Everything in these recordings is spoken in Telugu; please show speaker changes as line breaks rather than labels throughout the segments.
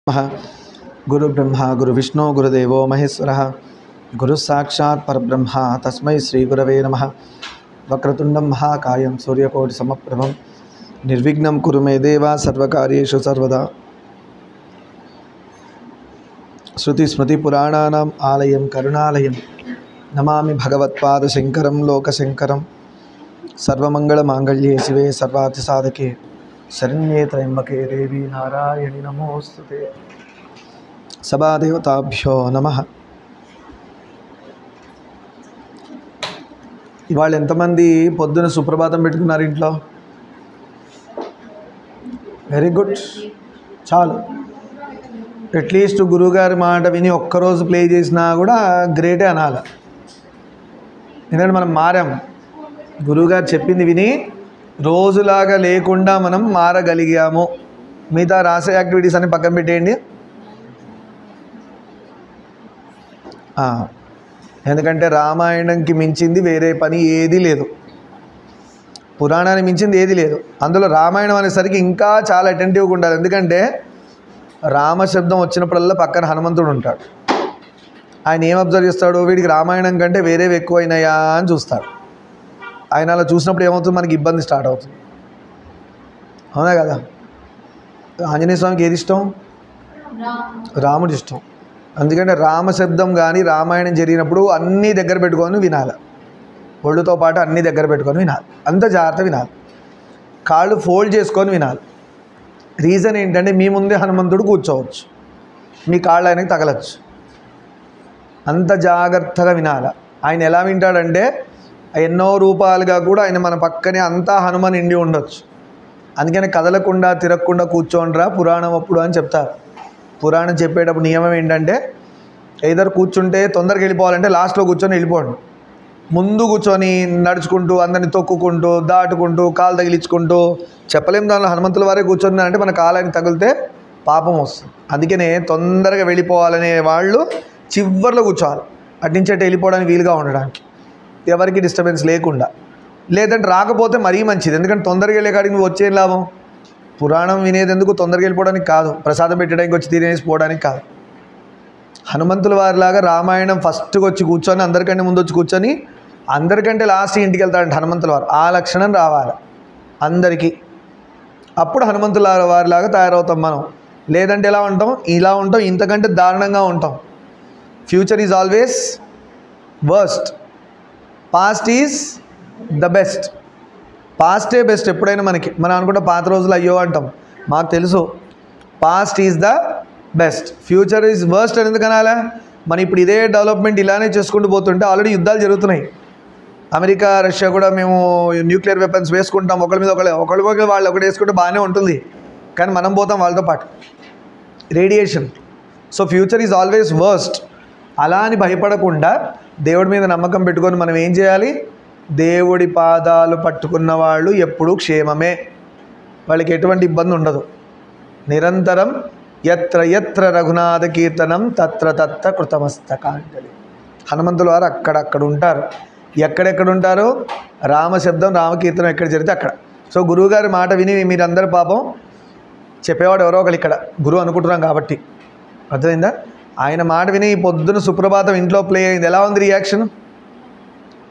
गुरु ब्रह्मा गुरु विष्णु गुरुदेवो महेश्वरः गुरु साक्षात् परब्रह्म तस्मै श्री गुरवे नमः। वक्रतुंडं महाकायं सूर्यकोटि समप्रभं निर्विघ्नं कुरु मे देव सर्वकार्येषु सर्वदा। श्रुति स्मृति पुराणानाम् आलयं करुणालयं नमामि भगवत्पादशंकरं लोकशंकरं। सर्वमंगलमांगल्ये शिवे सर्वार्थसाधके शरण्ये त्र्यंबके देवी नारायणि नमोस्तुते। सभादेवताभ्यो नमः। ఇవాళ ఎంతమంది పొద్దున సుప్రభాతం పెట్టుకున్నారు ఇంట్లో? వెరీ గుడ్, చాలు. అట్లీస్ట్ గురువుగారి మాట విని ఒక్కరోజు ప్లే చేసినా కూడా గ్రేటే అనాలి. ఎందుకంటే మనం మారాం. గురువుగారు చెప్పింది విని రోజులాగా లేకుండా మనం మారగలిగాము. మిగతా రాసే యాక్టివిటీస్ అన్ని పక్కన పెట్టేయండి. ఎందుకంటే రామాయణంకి మించింది వేరే పని ఏదీ లేదు, పురాణానికి మించింది ఏదీ లేదు. అందులో రామాయణం అనేసరికి ఇంకా చాలా అటెంటివ్గా ఉండాలి. ఎందుకంటే రామశబ్దం వచ్చినప్పుడల్లా పక్కన హనుమంతుడు ఉంటాడు. ఆయన ఏం అబ్జర్వ్ చేస్తాడు? వీడికి రామాయణం కంటే వేరేవి ఎక్కువైనాయా అని చూస్తాడు. ఆయన అలా చూసినప్పుడు ఏమవుతుంది? మనకి ఇబ్బంది స్టార్ట్ అవుతుంది. అవునా కదా? ఆంజనేయ స్వామికి ఏది ఇష్టం? రాముడి ఇష్టం. అందుకంటే రామశబ్దం కానీ రామాయణం జరిగినప్పుడు అన్నీ దగ్గర పెట్టుకొని వినాలి. ఒళ్ళుతో పాటు అన్నీ దగ్గర పెట్టుకొని వినాలి. అంత జాగ్రత్త వినాలి. కాళ్ళు ఫోల్డ్ చేసుకొని వినాలి. రీజన్ ఏంటంటే మీ ముందే హనుమంతుడు కూర్చోవచ్చు, మీ కాళ్ళు ఆయనకి తగలచ్చు. అంత జాగ్రత్తగా వినాలి. ఆయన ఎలా వింటాడంటే ఎన్నో రూపాలుగా కూడా ఆయన మన పక్కనే అంతా హనుమాన్ నిండి ఉండొచ్చు. అందుకని కదలకుండా తిరగకుండా కూర్చోండిరా పురాణం అప్పుడు అని చెప్తారు. పురాణం చెప్పేటప్పుడు నియమం ఏంటంటే ఏదర్ కూర్చుంటే తొందరగా వెళ్ళిపోవాలంటే లాస్ట్లో కూర్చొని వెళ్ళిపోండి. ముందు కూర్చొని నడుచుకుంటూ అందరిని తొక్కుకుంటూ దాటుకుంటూ కాలు తగిలించుకుంటూ చెప్పలేము. దానిలో హనుమంతుల వారే కూర్చొని మన కాలాన్ని తగిలితే పాపం వస్తుంది. అందుకనే తొందరగా వెళ్ళిపోవాలనే వాళ్ళు చివర్లో కూర్చోవాలి, అట్నుంచి అటు వెళ్ళిపోవడానికి వీలుగా ఉండడానికి, ఎవరికి డిస్టర్బెన్స్ లేకుండా. లేదంటే రాకపోతే మరీ మంచిది. ఎందుకంటే తొందరగా వెళ్ళే కాడికి నువ్వు వచ్చేం లాభం? పురాణం వినేది ఎందుకు? తొందరగా వెళ్ళిపోవడానికి కాదు, ప్రసాదం పెట్టడానికి వచ్చి తినేసిపోవడానికి కాదు. హనుమంతుల వారిలాగా రామాయణం ఫస్ట్కి వచ్చి కూర్చొని అందరికంటే ముందు వచ్చి కూర్చొని అందరికంటే లాస్ట్ ఇంటికి వెళ్తాడంటే హనుమంతుల వారు. ఆ లక్షణం రావాలి అందరికీ. అప్పుడు హనుమంతుల వారిలాగా తయారవుతాం మనం. లేదంటే ఎలా ఉంటాం? ఇలా ఉంటాం, ఇంతకంటే దారుణంగా ఉంటాం. Future is always worst, past is the best. Paste best ఎప్పుడైనా మనకి. మనం అనుకుంటే పాత రోజులు అయ్యో అంటాం. మాకు తెలుసు past is the best, future is worst అని ఎందుకు అనాలా? మనం ఇప్పుడు ఇదే డెవలప్మెంట్ ఇలానే చేసుకుంటూ పోతుంటే ఆల్రెడీ యుద్ధాలు జరుగుతున్నాయి. అమెరికా రష్యా కూడా మేము న్యూక్లియర్ వెపన్స్ వేసుకుంటాం, ఒకరి మీద ఒకళ్ళు వాళ్ళు ఒకటి వేసుకుంటే బాగానే ఉంటుంది. కానీ మనం పోతాం వాళ్ళతో పాటు. Radiation. So future is always worst. అలా అని భయపడకుండా దేవుడి మీద నమ్మకం పెట్టుకొని మనం ఏం చేయాలి? దేవుడి పాదాలు పట్టుకున్న వాళ్ళు ఎప్పుడూ క్షేమమే, వాళ్ళకి ఎటువంటి ఇబ్బంది ఉండదు. నిరంతరం యత్ర యత్ర రఘునాథ కీర్తనం తత్ర తత్ర కృతమస్తకాంజలి. హనుమంతుల వారు అక్కడక్కడ ఉంటారు. ఎక్కడెక్కడ ఉంటారు? రామశబ్దం రామకీర్తనం ఎక్కడ జరిగితే అక్కడ. సో గురువుగారి మాట విని మీరందరూ పాపం చెప్పేవాడు ఎవరో ఒకరు ఇక్కడ గురువు అనుకుంటున్నాం కాబట్టి. అర్థమైందా? ఆయన మాట విని పొద్దున సుప్రభాతం ఇంట్లో ప్లే అయింది. ఎలా ఉంది రియాక్షన్?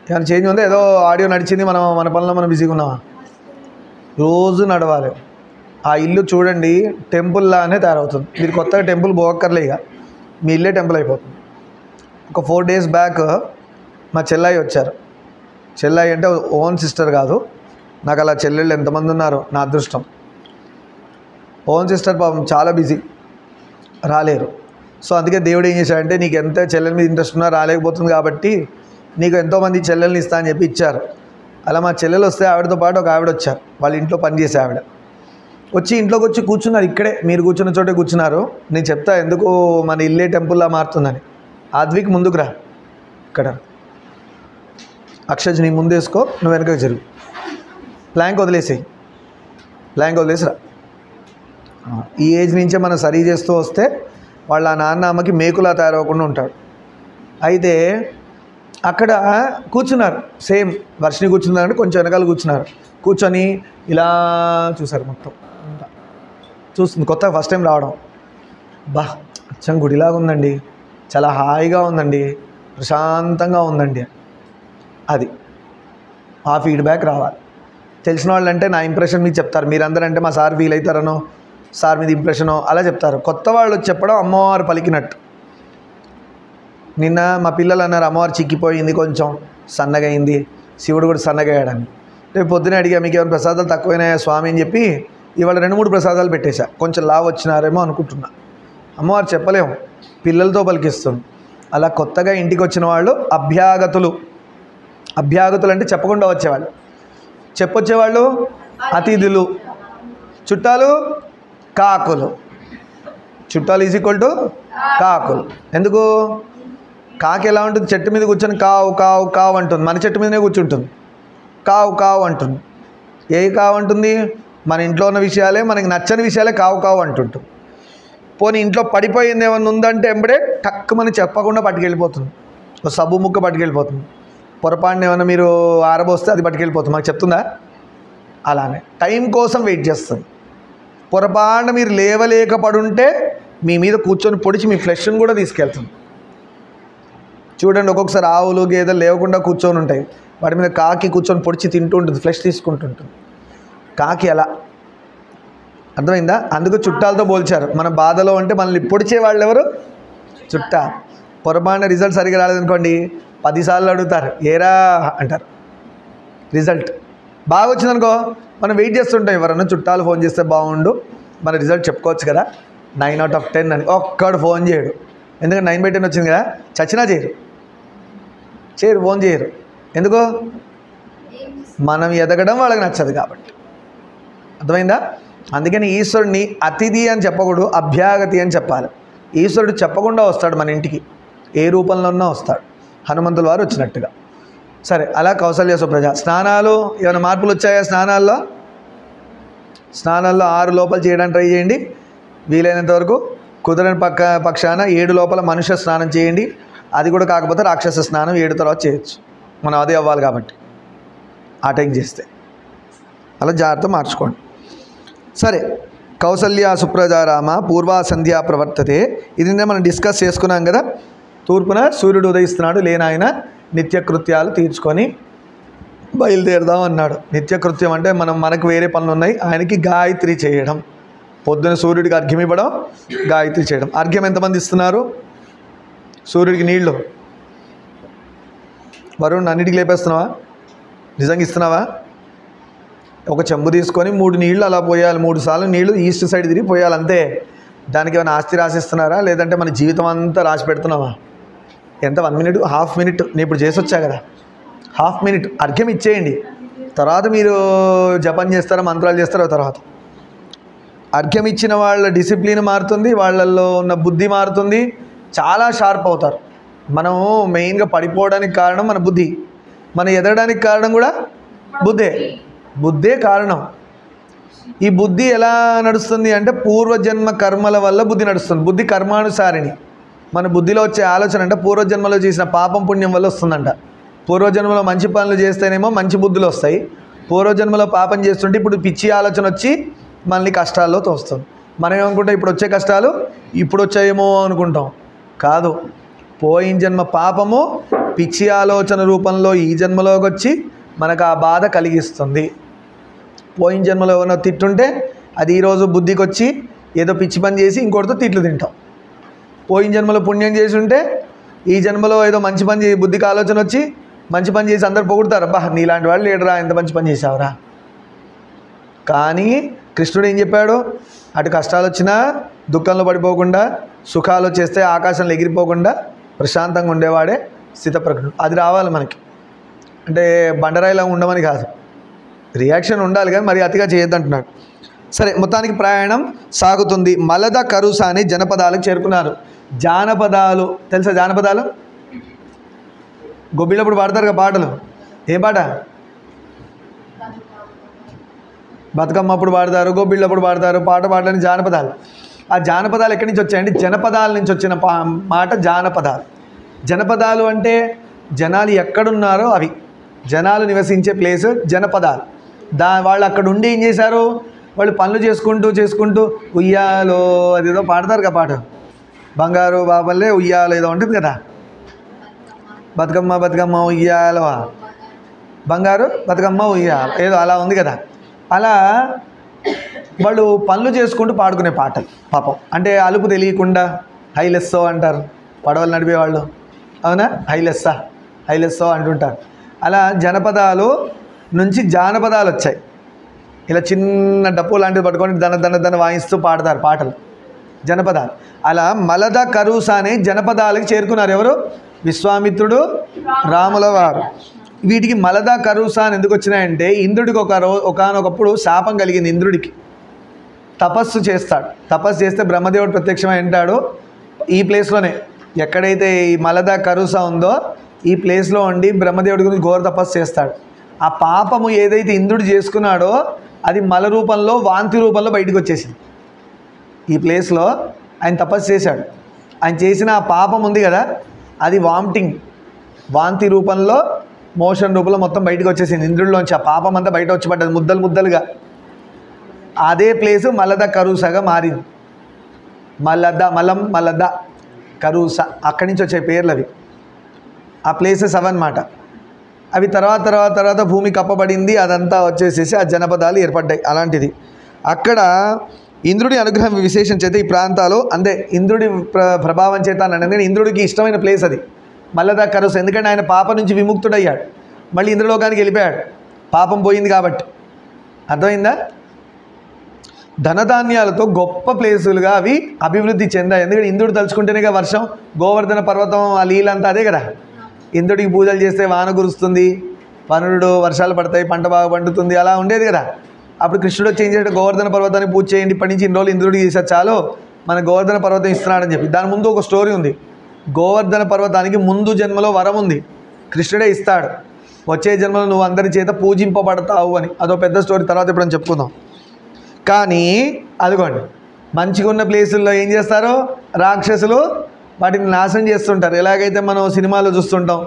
ఏమైనా చేంజ్ ఉందా? ఏదో ఆడియో నడిచింది, మన పనిలో మనం బిజీగా ఉన్నామా? రోజు నడవాలి. ఆ ఇల్లు చూడండి టెంపుల్లానే తయారవుతుంది. మీరు కొత్తగా టెంపుల్ పోక్కర్లే, ఇక మీ ఇల్లే టెంపుల్ అయిపోతుంది. ఒక 4 days బ్యాక్ మా చెల్లాయి వచ్చారు. చెల్లాయి అంటే ఓన్ సిస్టర్ కాదు, నాకు అలా చెల్లెళ్ళు ఎంతమంది ఉన్నారో నా అదృష్టం. ఓన్ సిస్టర్ పాపం చాలా బిజీ, రాలేరు. సో అందుకే దేవుడు ఏం చేశాడంటే నీకు ఎంత చెల్లెల మీద ఇంట్రెస్ట్ ఉన్నా రాలేకపోతుంది కాబట్టి నీకు ఎంతోమంది చెల్లెల్ని ఇస్తా అని చెప్పి ఇచ్చారు. అలా మా చెల్లెలు వస్తే ఆవిడతో పాటు ఒక ఆవిడ వచ్చారు, వాళ్ళ ఇంట్లో పనిచేసే ఆవిడ. వచ్చి ఇంట్లోకి వచ్చి కూర్చున్నారు. ఇక్కడే మీరు కూర్చున్న చోటే కూర్చున్నారు. నేను చెప్తా ఎందుకు మన ఇల్లే టెంపుల్లా మారుతుందని. ఆద్విక్ ముందుకు రా, ఇక్కడ అక్షజ్ నీ ముందు వేసుకో, నువ్వు వెనకకి జరుగు. ప్లాంక్ వదిలేసేయి, ప్లాంక్ వదిలేసిరా. ఈ ఏజ్ నుంచే మనం సరి చేస్తూ వస్తే వాళ్ళ నాన్న అమ్మకి మేకులా తయారవ్వకుండా ఉంటాడు. అయితే అక్కడ కూర్చున్నారు. సేమ్ వర్షిని కూర్చున్నారంటే కొంచెం వెనకాల కూర్చున్నారు. కూర్చొని ఇలా చూసారు మొత్తం. చూస్తుంది కొత్తగా ఫస్ట్ టైం రావడం. బా అచ్చం గుడిలాగా ఉందండి, చాలా హాయిగా ఉందండి, ప్రశాంతంగా ఉందండి. అది ఆ ఫీడ్బ్యాక్ రావాలి. తెలిసిన వాళ్ళు అంటే నా ఇంప్రెషన్ మీకు చెప్తారు, మీరందరూ అంటే మా సార్ ఫీల్ అవుతారనో, సార్ మీద ఇంప్రెషనో అలా చెప్తారు. కొత్త వాళ్ళు చెప్పడం అమ్మవారు పలికినట్టు. నిన్న మా పిల్లలు అన్నారు అమ్మవారు చిక్కిపోయింది, కొంచెం సన్నగా అయింది, శివుడు కూడా సన్నగా అయ్యాడని. రేపు పొద్దున అడిగా మీకు ఏమైనా ప్రసాదాలు తక్కువైనాయా స్వామి అని చెప్పి ఇవాళ 2-3 ప్రసాదాలు పెట్టేశా. కొంచెం లావు వచ్చినారేమో అనుకుంటున్నా. అమ్మవారు చెప్పలేము, పిల్లలతో పలికిస్తుంది. అలా కొత్తగా ఇంటికి వచ్చిన వాళ్ళు అభ్యాగతులు. అభ్యాగతులు అంటే చెప్పకుండా వచ్చేవాళ్ళు. చెప్పొచ్చేవాళ్ళు అతిథులు. చుట్టాలు కాకులు. చుట్టాలు ఈజ్ ఈక్వల్ టు కాకులు. ఎందుకు? కాకి ఎలా ఉంటుంది? చెట్టు మీద కూర్చొని కావు కావు కావు అంటుంది. మన చెట్టు మీదనే కూర్చుంటుంది, కావు కావు అంటుంది. ఏ కావు అంటుంది? మన ఇంట్లో ఉన్న విషయాలే, మనకి నచ్చని విషయాలే కావు కావు అంటుంటుంది. పోనీ ఇంట్లో పడిపోయింది ఏమన్నా ఉందంటే ఎంబడే టక్కుమని చెప్పకుండా పట్టుకెళ్ళిపోతుంది. ఒక సబ్బు ముక్క పట్టుకెళ్ళిపోతుంది. పొరపాటున ఏమన్నా మీరు ఆరబోస్తే అది పట్టుకెళ్ళిపోతుంది. మాకు చెప్తుందా? అలానే టైం కోసం వెయిట్ చేస్తుంది. పొరపాటున మీరు లేవలేకపడుంటే మీ మీద కూర్చొని పొడిచి మీ ఫ్లెష్ని కూడా తీసుకెళ్తుంది. చూడండి, ఒక్కొక్కసారి ఆవులు గేదెలు లేవకుండా కూర్చొని ఉంటాయి, వాటి మీద కాకి కూర్చొని పొడిచి తింటూ ఉంటుంది, ఫ్లెష్ తీసుకుంటుంటుంది. కాకి అలా, అర్థమైందా? అందుకు చుట్టాలతో పోల్చారు. మన బాధలో అంటే మనల్ని పొడిచే వాళ్ళు ఎవరు? చుట్టా. పొరపాటున రిజల్ట్ సరిగ్గా రాలేదనుకోండి, 10 సార్లు అడుగుతారు, ఏరా అంటారు. రిజల్ట్ బాగా వచ్చిందనుకో మనం వెయిట్ చేస్తుంటాం, ఎవరన్నా చుట్టాలు ఫోన్ చేస్తే బాగుండు, మన రిజల్ట్ చెప్పుకోవచ్చు కదా, 9 out of 10 అని. ఒక్కడు ఫోన్ చేయడు, ఎందుకంటే 9/10 వచ్చింది కదా. చచ్చినా చేయరు, ఫోన్ చేయరు. ఎందుకో? మనం ఎదగడం వాళ్ళకి నచ్చదు కాబట్టి. అర్థమైందా? అందుకని ఈశ్వరుడిని అతిథి అని చెప్పకూడదు, అభ్యాగతి అని చెప్పాలి. ఈశ్వరుడు చెప్పకుండా వస్తాడు మన ఇంటికి, ఏ రూపంలోనో వస్తాడు, హనుమంతుల వారు వచ్చినట్టుగా. సరే, అలా కౌసల్య సుప్రజ. స్నానాలు ఏమైనా మార్పులు వచ్చాయా? స్నానాల్లో 6 లోపల చేయడానికి ట్రై చేయండి. వీలైనంత వరకు కుదరని పక్షాన 7 లోపల మనుష్య స్నానం చేయండి. అది కూడా కాకపోతే రాక్షస స్నానం 7 తర్వాత చేయొచ్చు. మనం అదే అవ్వాలి కాబట్టి ఆ టైం చేస్తే. అలా జాగ్రత్త మార్చుకోండి. సరే, కౌసల్య సుప్రజారామ పూర్వా సంధ్యా ప్రవర్తతే. ఇది మనం డిస్కస్ చేసుకున్నాం కదా. తూర్పున సూర్యుడు ఉదయిస్తున్నాడు, లేనాయన నిత్యకృత్యాలు తీర్చుకొని బయలుదేరదాం అన్నాడు. నిత్యకృత్యం అంటే మనకు వేరే పనులు ఉన్నాయి, ఆయనకి గాయత్రి చేయడం. పొద్దున సూర్యుడికి అర్ఘ్యం ఇవ్వడం, గాయత్రి చేయడం. అర్ఘ్యం ఎంతమంది ఇస్తున్నారు? సూర్యుడికి నీళ్లు. వరుణ్ అన్నిటికీ లేపేస్తున్నావా? నిజంగా ఇస్తున్నావా? ఒక చెంబు తీసుకొని 3 నీళ్ళు అలా పోయాలి. 3 సార్లు నీళ్లు ఈస్ట్ సైడ్ తిరిగి పోయాలి, అంతే. దానికి ఏమైనా ఆస్తి రాసిస్తున్నారా, లేదంటే మన జీవితం అంతా రాసి పెడుతున్నావా? ఎంత 1 minute, ½ minute నేను ఇప్పుడు చేసి వచ్చా కదా, ½ minute అర్ఘ్యం ఇచ్చేయండి. తర్వాత మీరు జపం చేస్తారా, మంత్రాలు చేస్తారో తర్వాత. అర్ఘ్యం ఇచ్చిన వాళ్ళ డిసిప్లిన్ మారుతుంది, వాళ్ళల్లో ఉన్న బుద్ధి మారుతుంది, చాలా షార్ప్ అవుతారు. మనము మెయిన్గా పడిపోవడానికి కారణం మన బుద్ధి, మన ఎదగడానికి కారణం కూడా బుద్ధే కారణం. ఈ బుద్ధి ఎలా నడుస్తుంది అంటే పూర్వజన్మ కర్మల వల్ల బుద్ధి నడుస్తుంది. బుద్ధి కర్మానుసారిణి. మన బుద్ధిలో వచ్చే ఆలోచన అంటే పూర్వజన్మలో చేసిన పాపం పుణ్యం వల్ల వస్తుందంట. పూర్వజన్మలో మంచి పనులు చేస్తేనేమో మంచి బుద్ధులు వస్తాయి, పూర్వజన్మలో పాపం చేస్తుంటే ఇప్పుడు పిచ్చి ఆలోచన వచ్చి మనల్ని కష్టాల్లో తోస్తుంది. మనం ఏమనుకుంటాం, ఇప్పుడు వచ్చే కష్టాలు ఇప్పుడు వచ్చాయేమో అనుకుంటాం. కాదు, పోయిన జన్మ పాపము పిచ్చి ఆలోచన రూపంలో ఈ జన్మలోకి వచ్చి మనకు ఆ బాధ కలిగిస్తుంది. పోయిన జన్మలో ఏమైనా తిట్టుంటే అది ఈరోజు బుద్ధికి వచ్చి ఏదో పిచ్చి పని చేసి ఇంకోటితో తిట్లు తింటాం. పోయిన జన్మలో పుణ్యం చేసి ఉంటే ఈ జన్మలో ఏదో మంచి పని చేసి బుద్ధికి ఆలోచన వచ్చి మంచి పని చేసి అందరు పొగుడతారు, అబ్బా నీలాంటి వాళ్ళు లేడరా, ఎంత మంచి పని చేసావురా. కానీ కృష్ణుడు ఏం చెప్పాడు? అటు కష్టాలు వచ్చినా దుఃఖంలో పడిపోకుండా, సుఖాలు వచ్చేస్తే ఆకాశంలో ఎగిరిపోకుండా ప్రశాంతంగా ఉండేవాడే స్థితప్రజ్ఞుడు. అది రావాలి మనకి. అంటే బండరాయిలా ఉండమని కాదు, రియాక్షన్ ఉండాలి కానీ మరి అతిగా చేయొద్దంటున్నాడు. సరే, మొత్తానికి ప్రయాణం సాగుతుంది. మలద కరుస అని జనపదాలకు చేరుకున్నారు. జానపదాలు తెలుసా? జానపదాలు గొబ్బిళ్ళప్పుడు పాడతారు కదా పాటలు. ఏ పాట? బతుకమ్మ అప్పుడు పాడతారు, గొబ్బిళ్ళప్పుడు పాడతారు. పాట పాడడానికి జానపదాలు. ఆ జానపదాలు ఎక్కడి నుంచి వచ్చాయంటే జనపదాల నుంచి వచ్చిన మాట జానపదాలు. జనపదాలు అంటే జనాలు ఎక్కడున్నారో అవి, జనాలు నివసించే ప్లేస్ జనపదాలు. వాళ్ళు అక్కడ ఉండి ఏం చేశారు? వాళ్ళు పనులు చేసుకుంటూ ఉయ్యాలో అదేదో పాడతారు కదా పాట, బంగారు బాబల్లే ఉయ్యాల ఏదో ఉంటుంది కదా, బతుకమ్మ బతుకమ్మ ఉయ్యాల, బంగారు బతుకమ్మ ఉయ్యాల ఏదో అలా ఉంది కదా. అలా వాళ్ళు పనులు చేసుకుంటూ పాడుకునే పాటలు పాపం. అంటే అలుపు తెలియకుండా హైలెస్సో అంటారు పడవలు నడిపేవాళ్ళు, అవునా, హైలెస్సో అంటుంటారు. అలా జనపదాలు నుంచి జానపదాలు వచ్చాయి. ఇలా చిన్న డప్పు లాంటివి పట్టుకొని దన వాయిస్తూ పాడతారు పాటలు, జనపదాలు. అలా మలద కరుస అనే జనపదాలకు చేరుకున్నారు ఎవరు? విశ్వామిత్రుడు, రాముల వారు. వీటికి మలద కరుస అని ఎందుకు వచ్చినాయంటే, ఇంద్రుడికి ఒకనొకప్పుడు శాపం కలిగింది. ఇంద్రుడికి తపస్సు చేస్తాడు, తపస్సు చేస్తే బ్రహ్మదేవుడు ప్రత్యక్షమై అంటాడు, ఈ ప్లేస్లోనే ఎక్కడైతే ఈ మలద కరుస ఉందో ఈ ప్లేస్లో ఉండి బ్రహ్మదేవుడి గురించి ఘోర తపస్సు చేస్తాడు. ఆ పాపము ఏదైతే ఇంద్రుడు చేసుకున్నాడో అది మల రూపంలో, వాంతి రూపంలో బయటకు వచ్చేసింది. ఈ ప్లేస్లో ఆయన తపస్సు చేశాడు, ఆయన చేసిన ఆ పాపం ఉంది కదా, అది వాంతి రూపంలో, మోషన్ రూపంలో మొత్తం బయటకు వచ్చేసింది. ఇంద్రుడిలోంచి ఆ పాపం అంతా బయట వచ్చి పడ్డది ముద్దలుగా. అదే ప్లేసు మలద కరుసగా మారింది. మలద కరుస, అక్కడి నుంచి వచ్చే పేర్లు అవి. ఆ ప్లేసెస్ అవన్నమాట. అవి తర్వాత భూమి కప్పబడింది, అదంతా వచ్చేసేసి ఆ జనపదాలు ఏర్పడ్డాయి. అలాంటిది అక్కడ ఇంద్రుడి అనుగ్రహం విశేషం చేత ఈ ప్రాంతాలు అంతే ఇంద్రుడి ప్రభావం చేత అని ఇంద్రుడికి ఇష్టమైన ప్లేస్ అది మల్లద కరుస. ఎందుకంటే ఆయన పాపం నుంచి విముక్తుడయ్యాడు, మళ్ళీ ఇంద్రలోకానికి వెళ్ళిపోయాడు, పాపం పోయింది కాబట్టి. అర్థమైందా? ధనధాన్యాలతో గొప్ప ప్లేసులుగా అవి అభివృద్ధి చెందాయి. ఎందుకంటే ఇంద్రుడు తలుచుకుంటేనేగా వర్షం, గోవర్ధన పర్వతం ఆ లీలంతా అదే కదా. ఇంద్రుడికి పూజలు చేస్తే వాన కురుస్తుంది, వనుడు వర్షాలు పడతాయి, పంట బాగా పండుతుంది, అలా ఉండేది కదా. అప్పుడు కృష్ణుడు వచ్చి ఏం చేయాడు, గోవర్ధన పర్వతాన్ని పూజ చేయండి, ఇప్పటి నుంచి ఇన్ని రోజులు ఇంద్రుడికి చేశారు, చాలు మన గోవర్ధన పర్వతం ఇస్తున్నాడని చెప్పి. దాని ముందు ఒక స్టోరీ ఉంది. గోవర్ధన పర్వతానికి ముందు జన్మలో వరం ఉంది, కృష్ణుడే ఇస్తాడు, వచ్చే జన్మలో నువ్వు అందరి చేత పూజింపబడతావు అని. అదో పెద్ద స్టోరీ, తర్వాత ఎప్పుడని చెప్పుకుందాం. కానీ అదిగోండి, మంచిగా ఉన్న ప్లేసుల్లో ఏం చేస్తారు, రాక్షసులు వాటిని నాశనం చేస్తుంటారు. ఎలాగైతే మనం సినిమాలో చూస్తుంటాం,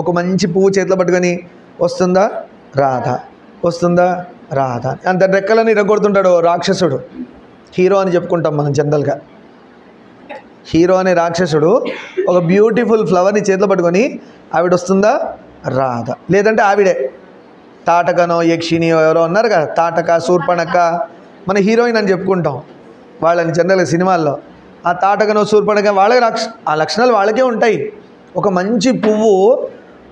ఒక మంచి పువ్వు చేతిలో పట్టుకొని వస్తుందా రాధా అంత రెక్కలని ఇరగొడుతుంటాడు రాక్షసుడు. హీరో అని చెప్పుకుంటాం మనం జనరల్గా. హీరో అనే రాక్షసుడు ఒక బ్యూటిఫుల్ ఫ్లవర్ని చేతిలో పట్టుకొని ఆవిడ వస్తుందా రాధా, లేదంటే ఆవిడే తాటకనో యక్షినియో ఎవరో ఉన్నారు కదా, తాటక శూర్పణఖ మన హీరోయిన్ అని చెప్పుకుంటాం వాళ్ళని జనరల్గా సినిమాల్లో. ఆ తాటకనో శూర్పణఖ వాళ్ళకి ఆ లక్షణాలు వాళ్ళకే ఉంటాయి. ఒక మంచి పువ్వు,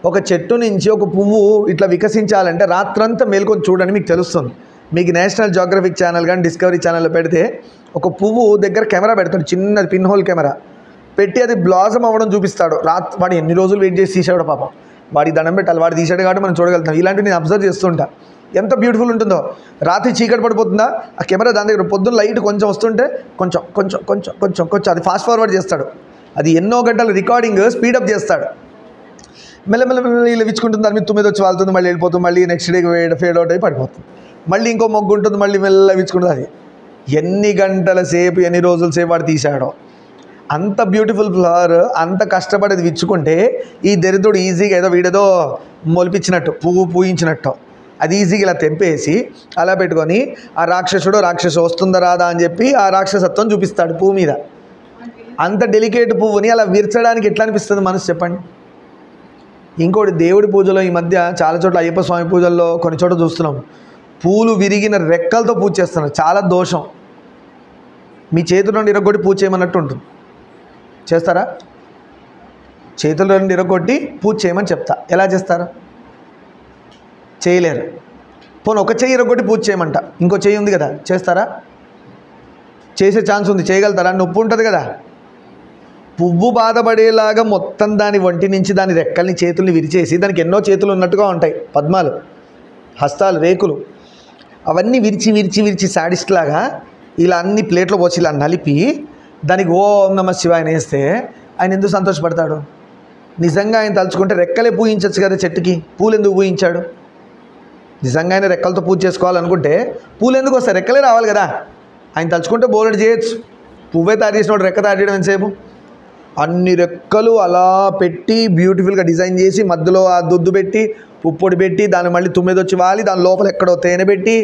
ఒక చెట్టు నుంచి ఒక పువ్వు ఇట్లా వికసించాలంటే రాత్రంతా మేల్కొని చూడండి, మీకు తెలుస్తుంది. మీకు నేషనల్ జియోగ్రఫిక్ ఛానల్ కానీ డిస్కవరీ ఛానల్లో పెడితే ఒక పువ్వు దగ్గర కెమెరా పెడతాడు, చిన్నది పిన్ హోల్ కెమెరా పెట్టి అది బ్లాజమ్ అవ్వడం చూపిస్తాడు. వాడు ఎన్ని రోజులు వెయిట్ చేసి తీసాడు పాపం, వాడికి దండం పెట్టాలి, వాడు తీసాడు కాబట్టి మనం చూడగలుగుతాం. ఇలాంటివి నేను అబ్జర్వ్ చేస్తుంటా, ఎంత బ్యూటిఫుల్ ఉంటుందో. రాత్రి చీకటి పడిపోతుందా, ఆ కెమెరా దాని దగ్గర పొద్దున్న లైట్ కొంచెం వస్తుంటే కొంచెం కొంచెం కొంచెం కొంచెం కొంచెం అది ఫాస్ట్ ఫార్వర్డ్ చేస్తాడు. అది ఎన్నో గంటల రికార్డింగ్ స్పీడప్ చేస్తాడు. మెల్లమెల్ల ఇలా విచ్చుకుంటుంది, దాని మీద 9 వచ్చి వాళ్తుంది, మళ్ళీ వెళ్ళిపోతుంది, మళ్ళీ నెక్స్ట్ డేకి ఫేడ్ అవుట్ అయి పడిపోతుంది, మళ్ళీ ఇంకో మొగ్గు ఉంటుంది, మళ్ళీ మెల్ల విచ్చుకుంటుంది. అది ఎన్ని గంటల సేపు ఎన్ని రోజుల సేపు వాడు తీశాడో. అంత బ్యూటిఫుల్ ఫ్లవర్ అంత కష్టపడేది విచ్చుకుంటే ఈ దరిద్రుడు ఈజీగా ఏదో వీడేదో మొలిపించినట్టు పువ్వు పూయించినట్టు అది ఈజీగా ఇలా తెంపేసి అలా పెట్టుకొని ఆ రాక్షసు వస్తుందా రాదా అని చెప్పి ఆ రాక్షసత్వం చూపిస్తాడు పువ్వు మీద. అంత డెలికేట్ పువ్వుని అలా విరచడానికి ఎట్లా అనిపిస్తుంది మనసు చెప్పండి. ఇంకోటి దేవుడి పూజలో ఈ మధ్య చాలా చోట్ల అయ్యప్ప స్వామి పూజల్లో కొన్ని చోట్ల చూస్తున్నాం, పూలు విరిగిన రెక్కలతో పూజ చేస్తున్నారు. చాలా దోషం. మీ చేతుల నుండి ఇరగొట్టి పూజ చేయమన్నట్టు ఉంటుంది. చేస్తారా? చేతుల నుండి ఇరగొట్టి పూజ చేయమని చెప్తా. ఎలా చేస్తారు? చేయలేరు. పోనీ ఒక చెయ్యి ఇరగొట్టి పూజ చేయమంట, ఇంకో చెయ్యి ఉంది కదా, చేస్తారా? చేసే ఛాన్స్ ఉంది, చేయగలుగుతారా? నొప్పి ఉంటుంది కదా. పువ్వు బాధపడేలాగా మొత్తం దాని ఒంటి నుంచి దాని రెక్కల్ని చేతుల్ని విరిచేసి, దానికి ఎన్నో చేతులు ఉన్నట్టుగా ఉంటాయి, పద్మాలు, హస్తాలు, రేకులు, అవన్నీ విరిచి విరిచి విరిచి సాడిస్ట్ లాగా ఇలా అన్ని ప్లేట్లో పోసి ఇలా నలిపి దానికి ఓం నమః శివాయ వేస్తే ఆయన ఎందుకు సంతోషపడతాడు? నిజంగా ఆయన తలుచుకుంటే రెక్కలే పూజించవచ్చు కదా చెట్టుకి, పూలు ఎందుకు పూజించాడు? నిజంగా ఆయన రెక్కలతో పూజ చేసుకోవాలనుకుంటే పూలు ఎందుకు వస్తాయి? రెక్కలే రావాలి కదా. ఆయన తలుచుకుంటే బోలెడు చేయొచ్చు. పువ్వే తయారు చేసినప్పుడు రెక్క తయారు చేయడం ఎంతసేపు? అన్ని రెక్కలు అలా పెట్టి బ్యూటిఫుల్గా డిజైన్ చేసి మధ్యలో ఆ దుద్దు పెట్టి పుప్పొడి పెట్టి దాన్ని మళ్ళీ 9 వచ్చి వాలి దాని లోపల ఎక్కడో తేనె పెట్టి,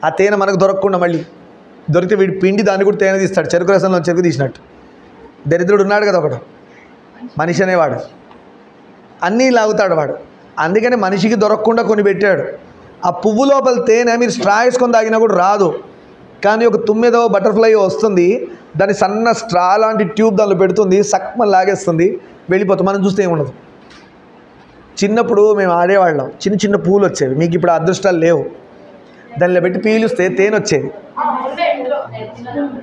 ఆ తేనె మనకు దొరకకుండా మళ్ళీ దొరికితే వీడి పిండి దాన్ని కూడా తేనె తీస్తాడు, చెరుకు రసంలో చెరుకు తీసినట్టు. దరిద్రుడు ఉన్నాడు కదా ఒకడు, మనిషి అనేవాడు, అన్నీ లాగుతాడు వాడు. అందుకని మనిషికి దొరకకుండా కొన్ని పెట్టాడు. ఆ పువ్వు లోపల తేనె మీరు స్ట్రా వేసుకొని తాగినా కూడా రాదు, కానీ ఒక తుమ్మెదో బటర్ఫ్లై వస్తుంది, దాని సన్న స్ట్రా లాంటి ట్యూబ్ దానిలో పెడుతుంది, సక్మని లాగేస్తుంది, వెళ్ళిపోతుంది. మనం చూస్తే ఏముండదు. చిన్నప్పుడు మేము ఆడేవాళ్ళం, చిన్న చిన్న పూలు వచ్చేవి, మీకు ఇప్పుడు అదృష్టాలు లేవు. దానిలో పెట్టి పీలుస్తే తేనె వచ్చేది,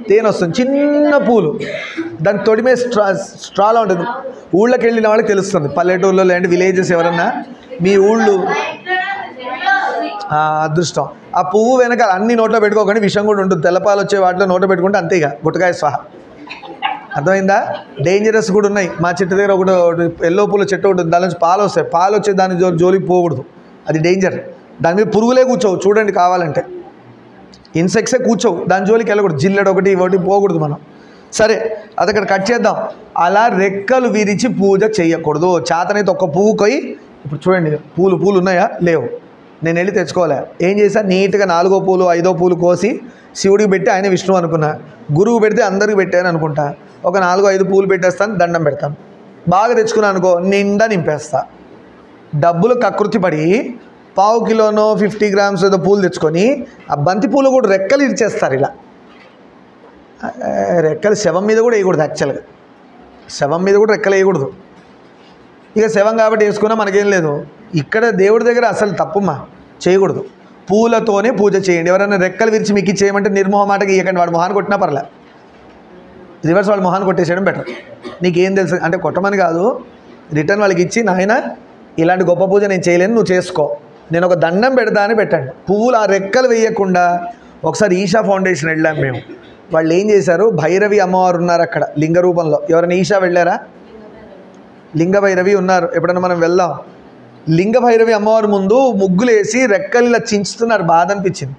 తేనె వస్తుంది, చిన్న పూలు, దాని తొడిమే స్ట్రాలా ఉంటుంది. ఊళ్ళోకి వెళ్ళిన వాళ్ళకి తెలుస్తుంది, పల్లెటూరులో లేదంటే విలేజెస్ ఎవరన్నా మీ ఊళ్ళు అదృష్టం. ఆ పువ్వు వెనక అన్ని నోట్లో పెట్టుకోకండి, విషం కూడా ఉంటుంది. తెల్లపాలు వచ్చే వాటిలో నోట్లో పెట్టుకుంటే అంతే, ఇక గుట్టకాయ స్వాహ. అర్థమైందా? డేంజరస్ కూడా ఉన్నాయి. మా చెట్టు దగ్గర ఒకటి ఎల్లో పూల చెట్టు ఉంటుంది, దాని నుంచి పాలు వస్తాయి, పాలు వచ్చే దాని జోలికి పోకూడదు, అది డేంజర్. దాని మీద పురుగులే కూర్చోవు, చూడండి కావాలంటే, ఇన్సెక్ట్సే కూర్చోవు, దాని జోలికి వెళ్ళకూడదు. జిల్లెడు ఒకటి ఒకటి పోకూడదు మనం. సరే, అది అక్కడ కట్ చేద్దాం. అలా రెక్కలు విరిచి పూజ చేయకూడదు. చేతనైతే ఒక్క పువ్వు కొయ్యి, ఇప్పుడు చూడండి పూలు ఉన్నాయా లేవు, నేను వెళ్ళి తెచ్చుకోలే. ఏం చేశా, నీట్గా 4వ పూలు 5వ పూలు కోసి శివుడికి పెట్టి, ఆయన విష్ణువు అనుకున్నా, గురువు పెడితే అందరికి పెట్టాను అనుకుంటా, ఒక 4-5 పూలు పెట్టేస్తాను, దండం పెడతాను. బాగా తెచ్చుకున్నాను అనుకో, నిండా నింపేస్తా. డబ్బులు కకృతి పడి 1/4 కిలోనో 50 గ్రామ్స్ ఏదో పూలు తెచ్చుకొని ఆ బంతి పూలు కూడా రెక్కలు ఇచ్చేస్తారు. ఇలా రెక్కలు శవం మీద కూడా వేయకూడదు, యాక్చువల్గా శవం మీద కూడా రెక్కలు వేయకూడదు. ఇక శవం కాబట్టి వేసుకున్నా మనకేం లేదు. ఇక్కడ దేవుడి దగ్గర అసలు తప్పుమా, చేయకూడదు. పూలతోనే పూజ చేయండి. ఎవరైనా రెక్కలు విరిచి మీకు చేయమంటే నిర్మోహమాటకి ఇవ్వకండి, వాడు మొహాన్ని కొట్టినా పర్లే, రివర్స్ వాళ్ళ మొహాన్ని కొట్టేసేయడం బెటర్. నీకేం తెలుసు అంటే కొట్టమని కాదు, రిటర్న్ వాళ్ళకి ఇచ్చి, నాయన ఇలాంటి గొప్ప పూజ నేను చేయలేను, నువ్వు చేసుకో, నేను ఒక దండం పెడతా అని పెట్టండి. పువ్వులు ఆ రెక్కలు వేయకుండా. ఒకసారి ఈషా ఫౌండేషన్ వెళ్ళాం మేము, వాళ్ళు ఏం చేశారు, భైరవి అమ్మవారు ఉన్నారు అక్కడ లింగ రూపంలో. ఎవరైనా ఈషా వెళ్ళారా? లింగ భైరవి ఉన్నారు, ఎప్పుడైనా మనం వెళ్దాం. లింగ భైరవి అమ్మవారు ముందు ముగ్గులు వేసి రెక్కలు ఇలా చించుతున్నారు, బాధ అనిపించింది.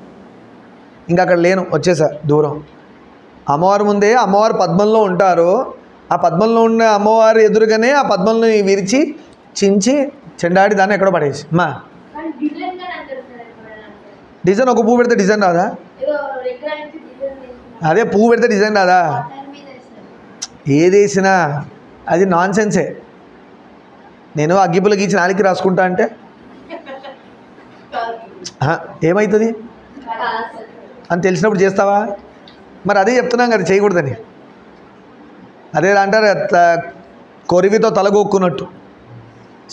ఇంకా అక్కడ లేను, వచ్చేసా దూరం. అమ్మవారు ముందే, అమ్మవారు పద్మంలో ఉంటారు, ఆ పద్మంలో ఉన్న అమ్మవారు ఎదురుగానే ఆ పద్మంలో విరిచి చించి చెండాడి దాన్ని ఎక్కడో పడేసి. మా డిజైన్ ఒక పువ్వు పెడితే డిజైన్ రాదా? అదే పువ్వు పెడితే డిజైన్ రాదా? ఏది వేసినా అది నాన్ సెన్సే. నేను అగ్గిపుల్ల గీచి నాలికి రాసుకుంటా అంటే ఏమవుతుంది అని తెలిసినప్పుడు చేస్తావా? మరి అదే చెప్తున్నాం కదా చేయకూడదని. అదే అంటారు కొరివితో తలగొక్కున్నట్టు,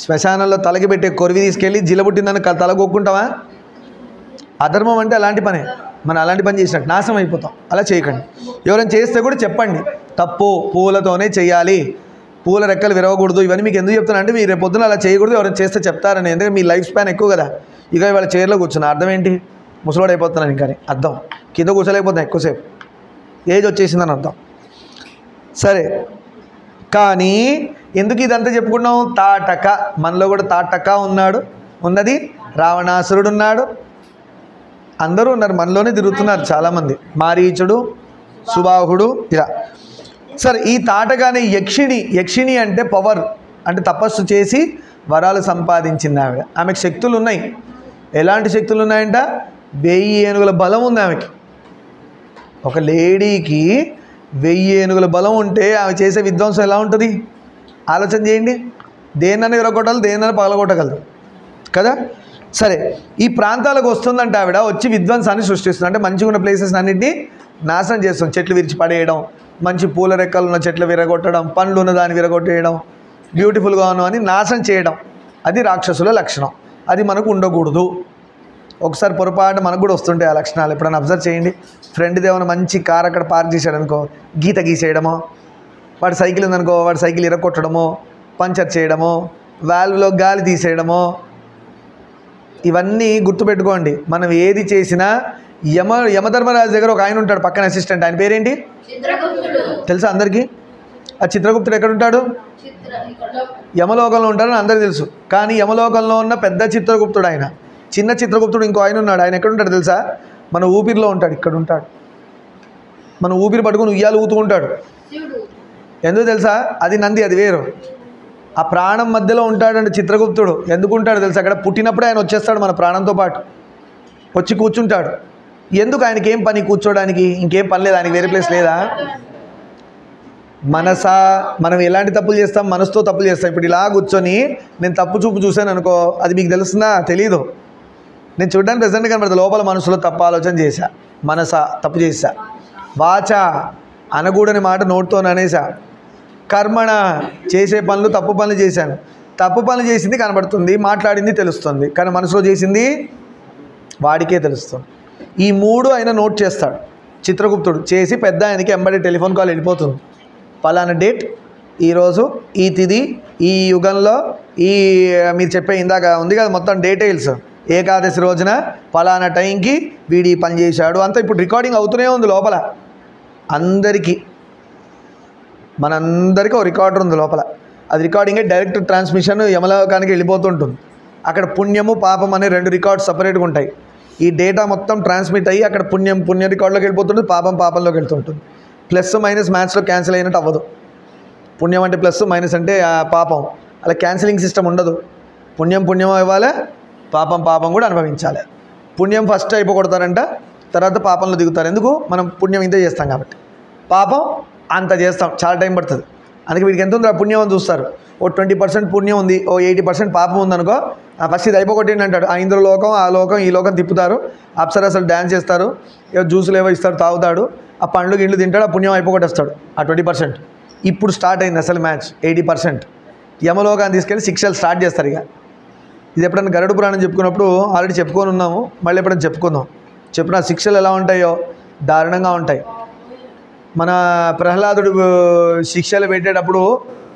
శ్మశానంలో తలకి పెట్టే కొరివి తీసుకెళ్ళి జిలబుట్టిందని తలగొక్కుంటావా? అధర్మం అంటే అలాంటి పనే. మనం అలాంటి పని చేసినట్టు నాశనం అయిపోతాం. అలా చేయకండి. ఎవరైనా చేస్తే కూడా చెప్పండి, తప్పు, పూలతోనే చేయాలి, పూల రెక్కలు విరవకూడదు. ఇవన్నీ మీకు ఎందుకు చెప్తున్నా అంటే మీరు రేపు పొద్దున అలా చేయకూడదు, ఎవరైనా చేస్తే చెప్తారని. ఎందుకంటే మీ లైఫ్ స్పాన్ ఎక్కువ కదా. ఇక ఇవాళ చైర్లో కూర్చున్నా, అర్థం ఏంటి? ముసలోడు అయిపోతున్నాను ఇంకా అర్థం. కింద కూర్చోలేకపోతున్నాను ఎక్కువసేపు, ఏజ్ వచ్చేసిందని అర్థం. సరే, కానీ ఎందుకు ఇదంతా చెప్పుకున్నాం? తాటక, మనలో కూడా తాటక ఉన్నది, రావణాసురుడు ఉన్నాడు, అందరూ ఉన్నారు, మనలోనే తిరుగుతున్నారు చాలామంది, మారీచుడు, సుబాహుడు, ఇలా. సరే, ఈ తాటగానే యక్షిణి అంటే పవర్, అంటే తపస్సు చేసి వరాలు సంపాదించింది ఆవిడ. ఆమెకు శక్తులు ఉన్నాయి. ఎలాంటి శక్తులు ఉన్నాయంట? 1000 ఏనుగుల బలం ఉంది ఆమెకి. ఒక లేడీకి 1000 ఏనుగుల బలం ఉంటే ఆమె చేసే విధ్వంసం ఎలా ఉంటుంది ఆలోచన చేయండి. దేన్నైనా విరగొట్టాలి, దేన్నైనా పగలగొట్టగలదు కదా. సరే, ఈ ప్రాంతాలకు వస్తుందంటే ఆవిడ వచ్చి విధ్వంసాన్ని సృష్టిస్తుంది. అంటే మంచిగా ఉన్న ప్లేసెస్ అన్నింటినీ నాశనం చేస్తుంది. చెట్లు విరిచి పడేయడం, మంచి పూల రెక్కలు ఉన్న చెట్లు విరగొట్టడం, పండ్లు ఉన్న దాన్ని విరగొట్టేయడం, బ్యూటిఫుల్గా ఉన్నవని నాశనం చేయడం, అది రాక్షసుల లక్షణం. అది మనకు ఉండకూడదు. ఒకసారి పొరపాటు మనకు కూడా వస్తుంటాయి ఆ లక్షణాలు. ఎప్పుడైనా అబ్జర్వ్ చేయండి. ఫ్రెండ్ది ఏమైనా మంచి కార్ అక్కడ పార్క్ చేశాడు అనుకో, గీత గీసేయడమో, వాడి సైకిల్ ఉందనుకో వాడి సైకిల్ ఇరగొట్టడమో, పంచర్ చేయడమో, వాల్వ్లో గాలి తీసేయడమో, ఇవన్నీ గుర్తుపెట్టుకోండి. మనం ఏది చేసినా యమధర్మరాజు దగ్గర ఒక ఆయన ఉంటాడు పక్కన అసిస్టెంట్, ఆయన పేరేంటి తెలుసా అందరికీ? ఆ చిత్రగుప్తుడు ఎక్కడ ఉంటాడు? యమలోకంలో ఉంటాడని అందరికీ తెలుసు. కానీ యమలోకంలో ఉన్న పెద్ద చిత్రగుప్తుడు ఆయన, చిన్న చిత్రగుప్తుడు ఇంకో ఆయన ఉన్నాడు. ఆయన ఎక్కడ ఉంటాడు తెలుసా? మన ఊపిరిలో ఉంటాడు, ఇక్కడ ఉంటాడు. మన ఊపిరి పట్టుకుని ఉయ్యాలు ఊతూ ఉంటాడు. ఎందుకు తెలుసా? అది నంది, అది వేరు. ఆ ప్రాణం మధ్యలో ఉంటాడంటే చిత్రగుప్తుడు. ఎందుకు ఉంటాడు తెలుసా? అక్కడ పుట్టినప్పుడే ఆయన వచ్చేస్తాడు మన ప్రాణంతో పాటు, వచ్చి కూర్చుంటాడు. ఎందుకు? ఆయనకి ఏం పని కూర్చోడానికి? ఇంకేం పని లేదు ఆయనకి, వేరే ప్లేస్ లేదా? మనస, మనం ఎలాంటి తప్పులు చేస్తాం? మనసుతో తప్పులు చేస్తాం. ఇప్పుడు ఇలా కూర్చొని నేను తప్పు చూపు చూశాను అనుకో, అది మీకు తెలుస్తుందా? తెలీదు. నేను చూడడానికి ప్రెసెంట్ కనబడతా, లోపల మనసులో తప్పు ఆలోచన చేశా. మనస, తప్పు చేశా. వాచ, అనకూడని మాట నోటితో అనేసా. కర్మణ, చేసే పనులు తప్పు పనులు చేశాను. తప్పు పనులు చేసింది కనబడుతుంది, మాట్లాడింది తెలుస్తుంది, కానీ మనసులో చేసింది వాడికే తెలుస్తుంది. ఈ మూడు ఆయన నోట్ చేస్తాడు చిత్రగుప్తుడు. చేసి పెద్ద ఆయనకి ఎంబడి టెలిఫోన్ కాల్ వెళ్ళిపోతుంది. పలానా డేట్, ఈరోజు, ఈ తిథి, ఈ యుగంలో, ఈ మీరు చెప్పే ఇందాక ఉంది కదా మొత్తం డీటెయిల్స్, ఏకాదశి రోజున పలానా టైంకి వీడి పని చేశాడు అంతా ఇప్పుడు రికార్డింగ్ అవుతూనే ఉంది లోపల. అందరికీ, మనందరికీ ఒక రికార్డర్ ఉంది లోపల. అది రికార్డింగే డైరెక్ట్ ట్రాన్స్మిషన్ యమలోకానికి వెళ్ళిపోతుంటుంది. అక్కడ పుణ్యము పాపం అనే 2 రికార్డ్స్ సపరేట్గా ఉంటాయి. ఈ డేటా మొత్తం ట్రాన్స్మిట్ అయ్యి అక్కడ పుణ్య రికార్డులోకి వెళ్ళిపోతుంటుంది, పాపంలోకి వెళ్తుంటుంది. ప్లస్ మైనస్ మ్యాథ్స్లో క్యాన్సిల్ అయినట్టు అవ్వదు. పుణ్యం అంటే ప్లస్, మైనస్ అంటే పాపం. అలా క్యాన్సిలింగ్ సిస్టమ్ ఉండదు. పుణ్యం ఇవ్వాలి, పాపం కూడా అనుభవించాలి. పుణ్యం ఫస్ట్ అయిపోకూడతారంట, తర్వాత పాపంలో దిగుతారు. ఎందుకు? మనం పుణ్యం ఇంతే చేస్తాం కాబట్టి. పాపం అంత చేస్తాం, చాలా టైం పడుతుంది. అందుకే వీడికి ఎంత ఉందో ఆ పుణ్యం అని చూస్తారు. ఓ 20% పుణ్యం ఉంది, ఓ 80% పాపం ఉందనుకో, ఫస్ట్ ఇది అయిపోగొట్టండి అంటాడు. ఆ ఇంద్రలోకం, ఆ లోకం, ఈ లోకం తిప్పుతారు. అప్సరసలు డ్యాన్స్ చేస్తారు, జ్యూసులు ఏవో ఇస్తారు, తాగుతాడు. ఆ పండ్లు గిండ్లు తింటాడు, ఆ పుణ్యం అయిపోగొట్టేస్తాడు ఆ 20%. ఇప్పుడు స్టార్ట్ అయింది అసలు మ్యాచ్. 80% యమలోకాన్ని తీసుకెళ్ళి శిక్షలు స్టార్ట్ చేస్తారు. ఇక ఇది ఎప్పుడైనా గరుడ పురాణం చెప్పుకున్నప్పుడు ఆల్రెడీ చెప్పుకొని ఉన్నాము, మళ్ళీ ఎప్పుడైనా చెప్పుకుందాం. చెప్పిన శిక్షలు ఎలా ఉంటాయో దారుణంగా ఉంటాయి. మన ప్రహ్లాదుడు శిక్షలు పెట్టేటప్పుడు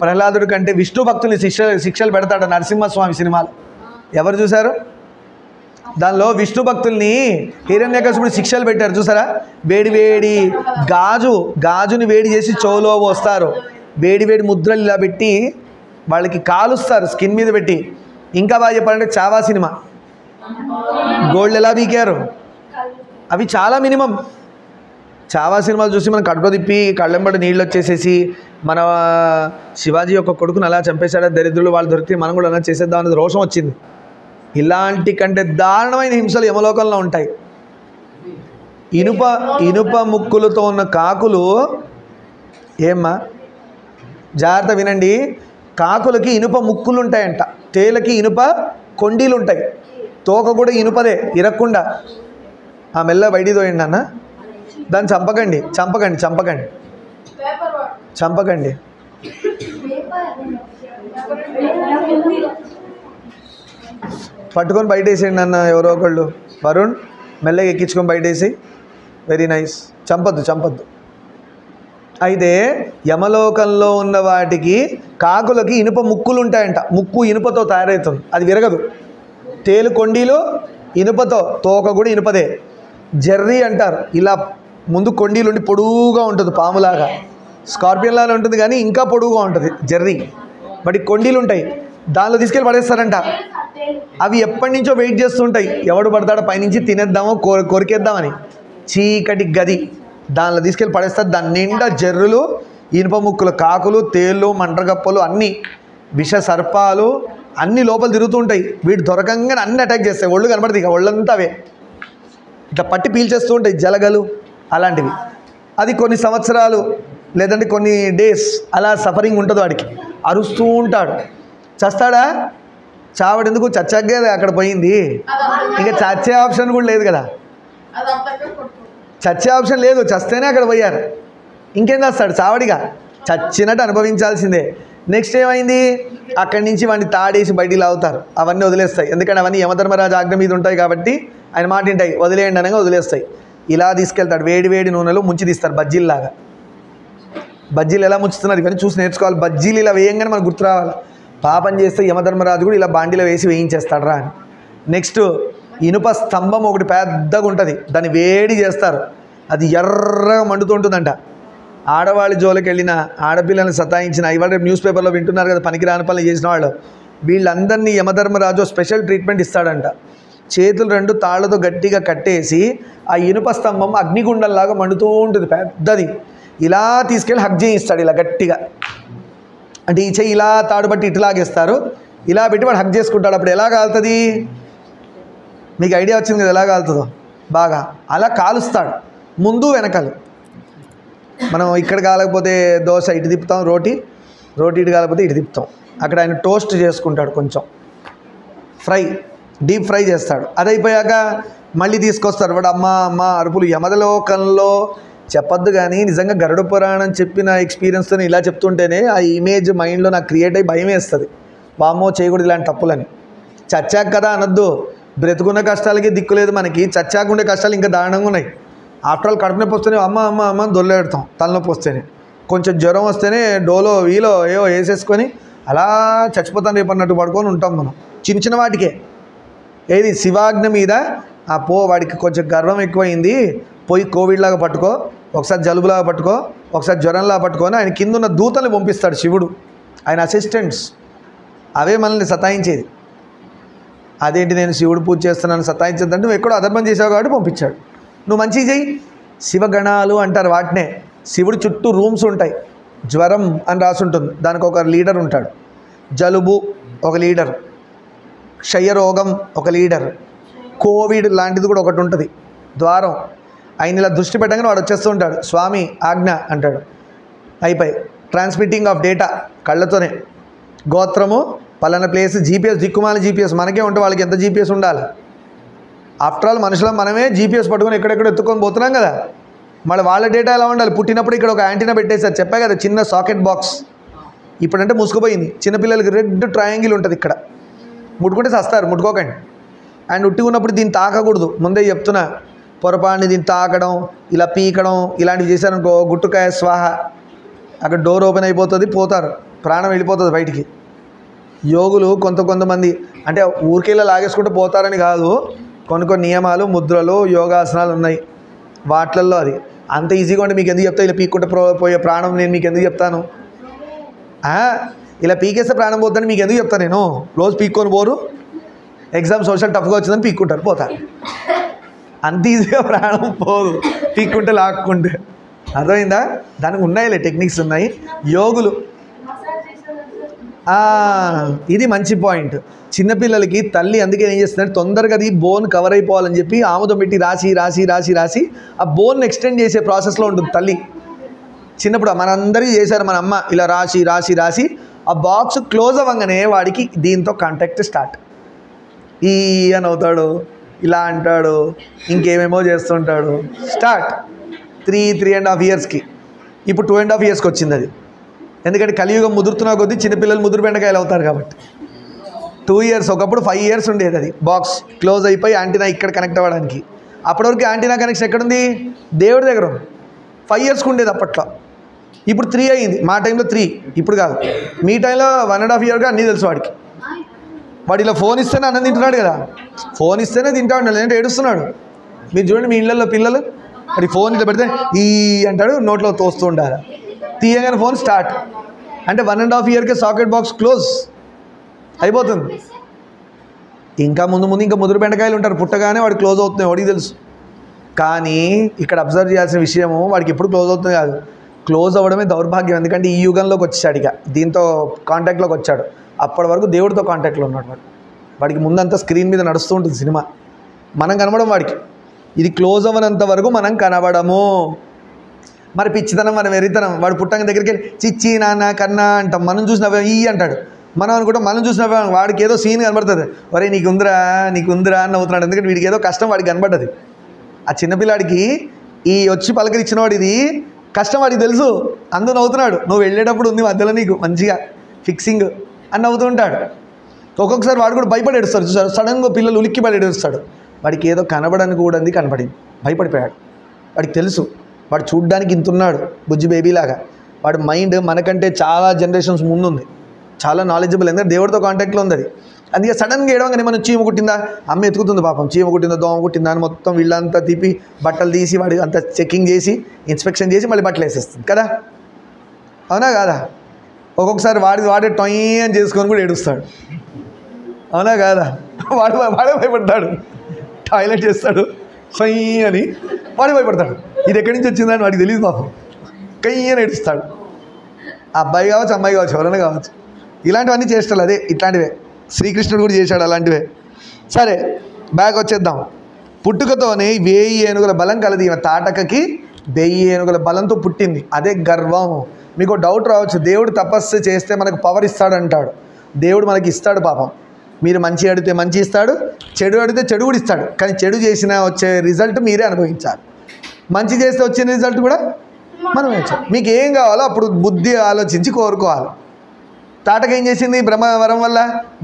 ప్రహ్లాదుడి కంటే విష్ణు భక్తుల్ని శిక్షలు పెడతాడు నరసింహస్వామి సినిమాలో. ఎవరు చూశారు? దానిలో విష్ణు భక్తుల్ని హిరణ్యకశిపుడు శిక్షలు పెట్టారు చూసారా? వేడి గాజుని వేడి చేసి చెవులో పోస్తారు. వేడి ముద్రలు ఇలా పెట్టి వాళ్ళకి కాలుస్తారు స్కిన్ మీద పెట్టి. ఇంకా బాగా చెప్పాలంటే చావా సినిమా గోల్డ్ ఎలా బీకారు, అవి చాలా మినిమం. చావా సినిమాలు చూసి మనం కడుపులో తిప్పి కళ్ళెంబడి నీళ్ళు వచ్చేసేసి మన శివాజీ యొక్క కొడుకుని అలా చంపేశాడా దరిద్రులు, వాళ్ళు దొరికితే మనం కూడా అలా చేసేద్దాం అనేది రోషం వచ్చింది. ఇలాంటి కంటే దారుణమైన హింసలు యమలోకంలో ఉంటాయి. ఇనుప ముక్కులతో ఉన్న కాకులు, ఏమ్మా జాగ్రత్త వినండి, కాకులకి ఇనుప ముక్కులు ఉంటాయంట, తేలకి ఇనుప కొండీలు ఉంటాయి, తోక కూడా ఇనుపదే ఇరక్కుండా. ఆ మెల్ల బయటికి తోయండి అన్న, దాన్ని చంపకండి. పట్టుకొని బయట వేసేయండి అన్న ఎవరో ఒకళ్ళు. వరుణ్ మెల్లగా ఎక్కించుకొని బయటేసి. Very nice. చంపద్దు. అయితే యమలోకంలో ఉన్న వాటికి కాకులకి ఇనుప ముక్కులు ఉంటాయంట. ముక్కు ఇనుపతో తయారవుతుంది, అది విరగదు. తేలు కొండీలు ఇనుపతో, తోక కూడా ఇనుపదే. జెర్రీ అంటారు, ఇలా ముందు కొండీలుండి పొడువుగా ఉంటుంది, పాములాగా స్కార్పియన్ లాగా ఉంటుంది కానీ ఇంకా పొడువుగా ఉంటుంది జెర్రీ. బట్ కొండీలు ఉంటాయి, దానిలో తీసుకెళ్ళి పడేస్తారంట. అవి ఎప్పటి నుంచో వెయిట్ చేస్తుంటాయి, ఎవడు పడతాడో పైనుంచి తినేద్దామో కొరికేద్దామని. చీకటి గది, దానిలో తీసుకెళ్ళి పడేస్తారు. దాని నిండా జర్రులు, ఇనుప ముక్కులు, కాకులు, తేళ్ళు, మంటగప్పలు, అన్నీ విష సర్పాలు అన్నీ లోపల తిరుగుతూ ఉంటాయి. వీడు దొరకంగానే అన్ని అటాక్ చేస్తాయి. ఒళ్ళు కనబడుతుంది, ఇక ఒళ్ళంతా అవే ఇట్లా పట్టి పీల్చేస్తూ ఉంటాయి, జలగలు అలాంటివి. అది కొన్ని సంవత్సరాలు లేదంటే కొన్ని డేస్ అలా సఫరింగ్ ఉంటుంది వాడికి. అరుస్తూ ఉంటాడు. చస్తాడా? చావడు. ఎందుకు? చచ్చాకే అక్కడ పోయింది, ఇంకా చచ్చే ఆప్షన్ కూడా లేదు కదా. చచ్చే ఆప్షన్ లేదు, చస్తేనే అక్కడ పోయారు. ఇంకేం చేస్తాడు? చావడిగా చచ్చినట్టు అనుభవించాల్సిందే. నెక్స్ట్ ఏమైంది? అక్కడి నుంచి వాడిని తాడేసి బయటికి లాగుతారు. అవన్నీ వదిలేస్తాయి, ఎందుకంటే అవన్నీ యమధర్మరాజు ఆజ్ఞ మీద ఉంటాయి కాబట్టి ఆయన మాట వింటాయి. వదిలేయండి అనగా వదిలేస్తాయి. ఇలా తీసుకెళ్తాడు, వేడి నూనెలో ముంచి తీస్తారు బజ్జీల్లాగా. బజ్జీలు ఎలా ముంచుతున్నారు ఇవన్నీ చూసి నేర్చుకోవాలి. బజ్జీలు ఇలా వేయంగానే మనకు గుర్తు రావాలి, పాపం చేస్తే యమధర్మరాజు కూడా ఇలా బాండీలో వేసి వేయించేస్తాడు రా అని. నెక్స్ట్ ఇనుప స్తంభం ఒకటి పెద్దగా ఉంటుంది, దాన్ని వేడి చేస్తారు, అది ఎర్రగా మండుతుంటుందంట. ఆడవాళ్ళ జోలికి వెళ్ళిన, ఆడపిల్లల్ని సతాయించిన, ఇవాళ న్యూస్ పేపర్లో వింటున్నారు కదా పనికిరాని పనులు చేసిన వాళ్ళు, వీళ్ళందరినీ యమధర్మరాజు స్పెషల్ ట్రీట్మెంట్ ఇస్తాడంట. చేతులు 2 తాళ్లతో గట్టిగా కట్టేసి ఆ ఇనుప స్తంభం అగ్నిగుండంలాగా మండుతూ ఉంటుంది పెద్దది. ఇలా తీసుకెళ్ళి హగ్ చేయిస్తాడు ఇలా గట్టిగా. అంటే ఈ చెయ్యి ఇలా తాడు బట్టి ఇటు లాగేస్తారు, ఇలా పెట్టి వాడు హగ్ చేసుకుంటాడు. అప్పుడు ఎలా కాలుతుంది? మీకు ఐడియా వచ్చింది కదా ఎలా కాలుతుందో బాగా. అలా కాలుస్తాడు ముందు వెనకాల. మనం ఇక్కడ కాలేకపోతే దోశ ఇటు తిప్పుతాం, రోటీ ఇటు కాలేకపోతే ఇటు తిప్పుతాం. అక్కడ ఆయన టోస్ట్ చేసుకుంటాడు, కొంచెం డీప్ ఫ్రై చేస్తాడు. అది అయిపోయాక మళ్ళీ తీసుకొస్తారు. వాడు అమ్మ అరుపులు. యమదలోకంలో చెప్పొద్దు కానీ నిజంగా గరుడ పురాణం చెప్పిన ఎక్స్పీరియన్స్తో ఇలా చెప్తుంటేనే ఆ ఇమేజ్ మైండ్లో నాకు క్రియేట్ అయ్యి భయం వేస్తుంది. వామ్మో చేయకూడదు ఇలాంటి తప్పులని. చచ్చాక కదా అనొద్దు. బ్రతుకున్న కష్టాలకి దిక్కు లేదు మనకి, చచ్చాక ఉండే కష్టాలు ఇంకా దారుణంగా ఉన్నాయి. ఆఫ్టర్ ఆల్ కడుపు నొప్పి వస్తేనే అమ్మ దొల్లేడతాం, తలనొప్పి వస్తేనే. కొంచెం జ్వరం వస్తేనే డోలో వీలో ఏవో వేసేసుకొని అలా చచ్చిపోతాను రేపు అన్నట్టు పడుకొని ఉంటాం మనం చిన్న వాటికే. ఏది శివాజ్ఞ మీద వాడికి కొంచెం గర్వం ఎక్కువైంది, పోయి కోవిడ్ లాగా పట్టుకో, ఒకసారి జలుబులాగా పట్టుకో, ఒకసారి జ్వరంలాగా పట్టుకొని ఆయన కింద ఉన్న దూతల్ని పంపిస్తాడు శివుడు, ఆయన అసిస్టెంట్స్. అవే మనల్ని సతాయించేది. అదేంటి నేను శివుడు పూజ చేస్తున్నాను సతాయించద్దంటే నువ్వు ఎక్కడో అధర్మం చేసావు కాబట్టి పంపించాడు. నువ్వు మంచిగా చెయ్యి. శివగణాలు అంటారు వాటినే. శివుడు చుట్టూ రూమ్స్ ఉంటాయి. జ్వరం అని రాసి ఉంటుంది, దానికి ఒక లీడర్ ఉంటాడు. జలుబు ఒక లీడర్, క్షయరోగం ఒక లీడర్, కోవిడ్ లాంటిది కూడా ఒకటి ఉంటుంది ద్వారం. ఆయన ఇలా దృష్టి పెట్టగానే వాడు వచ్చేస్తూ ఉంటాడు, స్వామి ఆజ్ఞ అంటాడు. అయిపోయి ట్రాన్స్మిటింగ్ ఆఫ్ డేటా కళ్ళతోనే. గోత్రము పలానా ప్లేస్, జీపీఎస్ దిక్కుమాల జీపీఎస్ మనకే ఉంటే వాళ్ళకి ఎంత జీపీఎస్ ఉండాలి. ఆఫ్టర్ ఆల్ మనుషులం మనమే జీపీఎస్ పట్టుకొని ఎక్కడెక్కడ ఎత్తుకొని పోతున్నాం కదా. మళ్ళీ వాళ్ళ డేటా ఎలా ఉండాలి. పుట్టినప్పుడు ఇక్కడ ఒక యాంటీనా పెట్టేసారు, చెప్పా కదా, చిన్న సాకెట్ బాక్స్. ఇప్పుడంటే ముసుకుపోయింది. చిన్నపిల్లలకి రెడ్ ట్రయాంగిల్ ఉంటుంది ఇక్కడ, ముట్టుకుంటే చస్తారు, ముట్టుకోకండి. అండ్ ఉట్టి ఉన్నప్పుడు దీన్ని తాకకూడదు, ముందే చెప్తున్నా. పొరపాటుని దీన్ని తాకడం, ఇలా పీకడం ఇలాంటివి చేశారనుకో గుట్టుకాయ స్వాహ, అక్కడ డోర్ ఓపెన్ అయిపోతుంది, పోతారు, ప్రాణం వెళ్ళిపోతుంది బయటికి. యోగులు కొంతమంది అంటే ఊరికెళ్ళి లాగేసుకుంటూ పోతారని కాదు, కొన్ని నియమాలు ముద్రలు యోగాసనాలు ఉన్నాయి వాటిల్లో. అది అంత ఈజీగా ఉంటే మీకు ఎందుకు చెప్తా, ఇలా పీక్కుంటే పోయే ప్రాణం నేను మీకు ఎందుకు చెప్తాను. ఇలా పీకేస్తే ప్రాణం పోతుందని మీకు ఎందుకు చెప్తాను నేను. రోజు పీక్కొని పోరు, ఎగ్జామ్ సోషల్ టఫ్గా వచ్చిందని పీక్కుంటారు, పోతారు. అంత ఈజీగా ప్రాణం పోదు పీక్కుంటే లాక్కుంటే. అర్థమైందా? దానికి ఉన్నాయిలే టెక్నిక్స్ ఉన్నాయి. యోగులు ఇది మంచి పాయింట్. చిన్నపిల్లలకి తల్లి అందుకే ఏం చేస్తున్నారు, తొందరగా అది బోన్ కవర్ అయిపోవాలని చెప్పి ఆముదం పెట్టి రాసి ఆ బోన్ ఎక్స్టెండ్ చేసే ప్రాసెస్లో ఉంటుంది తల్లి. చిన్నప్పుడు మనందరికీ చేశారు, మన అమ్మ ఇలా రాసి ఆ బాక్స్ క్లోజ్ అవ్వగానే వాడికి దీంతో కాంటాక్ట్ స్టార్ట్. ఈ అని అవుతాడు, ఇలా అంటాడు, ఇంకేమేమో చేస్తుంటాడు. స్టార్ట్ 3.5 yearsకి. ఇప్పుడు 2.5 yearsకి వచ్చింది అది. ఎందుకంటే కలియుగం ముదురుతున్నా కొద్దీ చిన్నపిల్లలు ముదురు బెండకాయలు అవుతారు కాబట్టి. 2 years, ఒకప్పుడు 5 years ఉండేది అది బాక్స్ క్లోజ్ అయిపోయి యాంటీనా ఇక్కడ కనెక్ట్ అవ్వడానికి. అప్పటివరకు యాంటీనా కనెక్షన్ ఎక్కడుంది, దేవుడి దగ్గర ఉంది. 5 yearsకి ఉండేది అప్పట్లో. ఇప్పుడు 3 అయ్యింది. మా టైంలో 3, ఇప్పుడు కాదు. మీ టైంలో 1.5 yearగా అన్నీ తెలుసు వాడికి. వాడు ఇలా ఫోన్ ఇస్తేనే అన్నం తింటున్నాడు కదా, ఫోన్ ఇస్తేనే తింటాడు, లేదంటే ఏడుస్తున్నాడు. మీరు చూడండి మీ ఇళ్ళల్లో పిల్లలు, వాడి ఫోన్ ఇలా పెడితే ఈ అంటాడు, నోట్లో తోస్తూ ఉండాలి. తీయగానే ఫోన్ స్టార్ట్ అంటే 1.5 yearకే సాకెట్ బాక్స్ క్లోజ్ అయిపోతుంది. ఇంకా ముందు ఇంకా ముదురు బెండకాయలు ఉంటారు, పుట్టగానే వాడు క్లోజ్ అవుతున్నాయి, వాడికి తెలుసు. కానీ ఇక్కడ అబ్జర్వ్ చేయాల్సిన విషయము, వాడికి ఎప్పుడు క్లోజ్ అవుతుంది కాదు, క్లోజ్ అవ్వడమే దౌర్భాగ్యం. ఎందుకంటే ఈ యుగంలోకి వచ్చాడు, ఇక దీంతో కాంటాక్ట్లోకి వచ్చాడు. అప్పటి వరకు దేవుడితో కాంటాక్ట్లో ఉన్నాడు వాడికి ముందంతా స్క్రీన్ మీద నడుస్తూ ఉంటుంది సినిమా, మనం కనబడం వాడికి. ఇది క్లోజ్ అవ్వనంత వరకు మనం కనబడము. మరి పిచ్చితనం, మన వెరితనం. వాడు పుట్టంగా దగ్గరికి వెళ్ళి చిచ్చి నాన్న కన్నా అంటాం, మనం చూసినవే ఈ అంటాడు. మనం అనుకుంటాం మనం చూసినవే, వాడికి ఏదో సీన్ కనబడుతుంది, ఒరే నీకుందిరా అని అవుతున్నాడు. ఎందుకంటే వీడికి ఏదో కష్టం వాడికి కనబడ్డది. ఆ చిన్నపిల్లాడికి ఈ వచ్చి పలకరిచ్చిన వాడు ఇది కష్టం వాడికి తెలుసు, అందుకు నవ్వుతున్నాడు. నువ్వు వెళ్ళేటప్పుడు ఉంది మధ్యలో నీకు మంచిగా ఫిక్సింగ్ అని నవ్వుతూ ఉంటాడు. ఒక్కొక్కసారి వాడు కూడా భయపడి ఏడుస్తాడు. చూసాడు, సడన్గా పిల్లలు ఉలిక్కి పడి ఏడుస్తాడు. వాడికి ఏదో కనబడని కూడా కనపడింది, భయపడిపోయాడు. వాడికి తెలుసు వాడు చూడ్డానికి ఇంతున్నాడు బుజ్జి బేబీలాగా. వాడి మైండ్ మనకంటే చాలా జనరేషన్స్ ముందుంది, చాలా నాలెడ్జబుల్. ఎందుకంటే దేవుడితో కాంటాక్ట్లో ఉంది అది. అందుకే సడన్గా ఏడవగానే మనం చీమ కుట్టిందా, అమ్మ ఎత్తుకుతుంది పాపం, చీమ కుట్టిందా దోమ కుట్టిందా అని మొత్తం వీళ్ళంతా తీపి బట్టలు తీసి వాడి అంతా చెకింగ్ చేసి ఇన్స్పెక్షన్ చేసి మళ్ళీ బట్టలు వేసేస్తుంది కదా, అవునా కాదా? ఒక్కొక్కసారి వాడే టొయ్ అని చేసుకొని కూడా ఏడుస్తాడు, అవునా కాదా? వాడే భయపడతాడు, టాయిలెట్ చేస్తాడు సొయ్ అని వాడే భయపడతాడు. ఇది ఎక్కడి నుంచి వచ్చిందని వాడికి తెలియదు పాపం, కయ్య అని ఏడుస్తాడు. అబ్బాయి కావచ్చు అమ్మాయి కావచ్చు ఎవరైనా కావచ్చు, ఇలాంటివన్నీ చేస్తాడు. అదే ఇట్లాంటివే శ్రీకృష్ణుడు కూడా చేశాడు అలాంటివే. సరే బ్యాక్ వచ్చేద్దాం. పుట్టుకతోనే 1000 ఏనుగుల బలం కలది ఈమె తాటకకి 1000 ఏనుగుల బలంతో పుట్టింది. అదే గర్వం. మీకు డౌట్ రావచ్చు, దేవుడు తపస్సు చేస్తే మనకు పవర్ ఇస్తాడంటాడు. దేవుడు మనకి ఇస్తాడు పాపం. మీరు మంచి అడిగితే మంచి ఇస్తాడు, చెడు అడిగితే చెడు కూడా ఇస్తాడు. కానీ చెడు చేసిన వచ్చే రిజల్ట్ మీరే అనుభవించాలి, మంచి చేస్తే వచ్చిన రిజల్ట్ కూడా మనం ఇచ్చాం. మీకు ఏం కావాలో అప్పుడు బుద్ధి ఆలోచించి కోరుకోవాలి. తాటక ఏం చేసింది? బ్రహ్మవరం వల్ల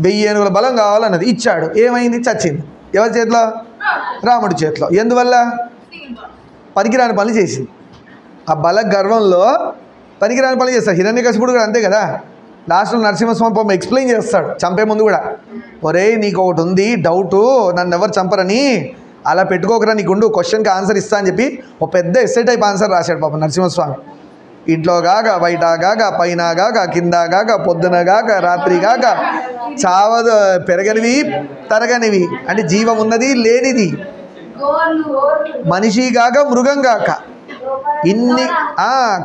1000 ఏనుగుల బలం కావాలన్నది, ఇచ్చాడు. ఏమైంది? చచ్చింది. ఎవరి చేతిలో? రాముడి చేతిలో. ఎందువల్ల? పనికిరాని పనులు చేసింది. ఆ బల గర్వంలో పనికిరాని పనులు చేస్తాడు. హిరణ్యకశిపుడు కూడా అంతే కదా. లాస్ట్లో నరసింహస్వామి పాపం ఎక్స్ప్లెయిన్ చేస్తాడు చంపే ముందు కూడా, ఒరే నీకు ఒకటి ఉంది డౌటు, నన్ను ఎవరు చంపరని, అలా పెట్టుకోకరా, నీకుండు క్వశ్చన్కి ఆన్సర్ ఇస్తా అని చెప్పి ఒక పెద్ద ఎస్సే టైప్ ఆన్సర్ రాశాడు పాపం నరసింహస్వామి. ఇంట్లో గాక, బయట గాక, పైన గాక, కింద గాక, పొద్దున గాక, రాత్రి గాక, చావద పెరగనివి తరగనివి, అంటే జీవం ఉన్నది లేనిది, మనిషి కాక మృగం కాక, ఇన్ని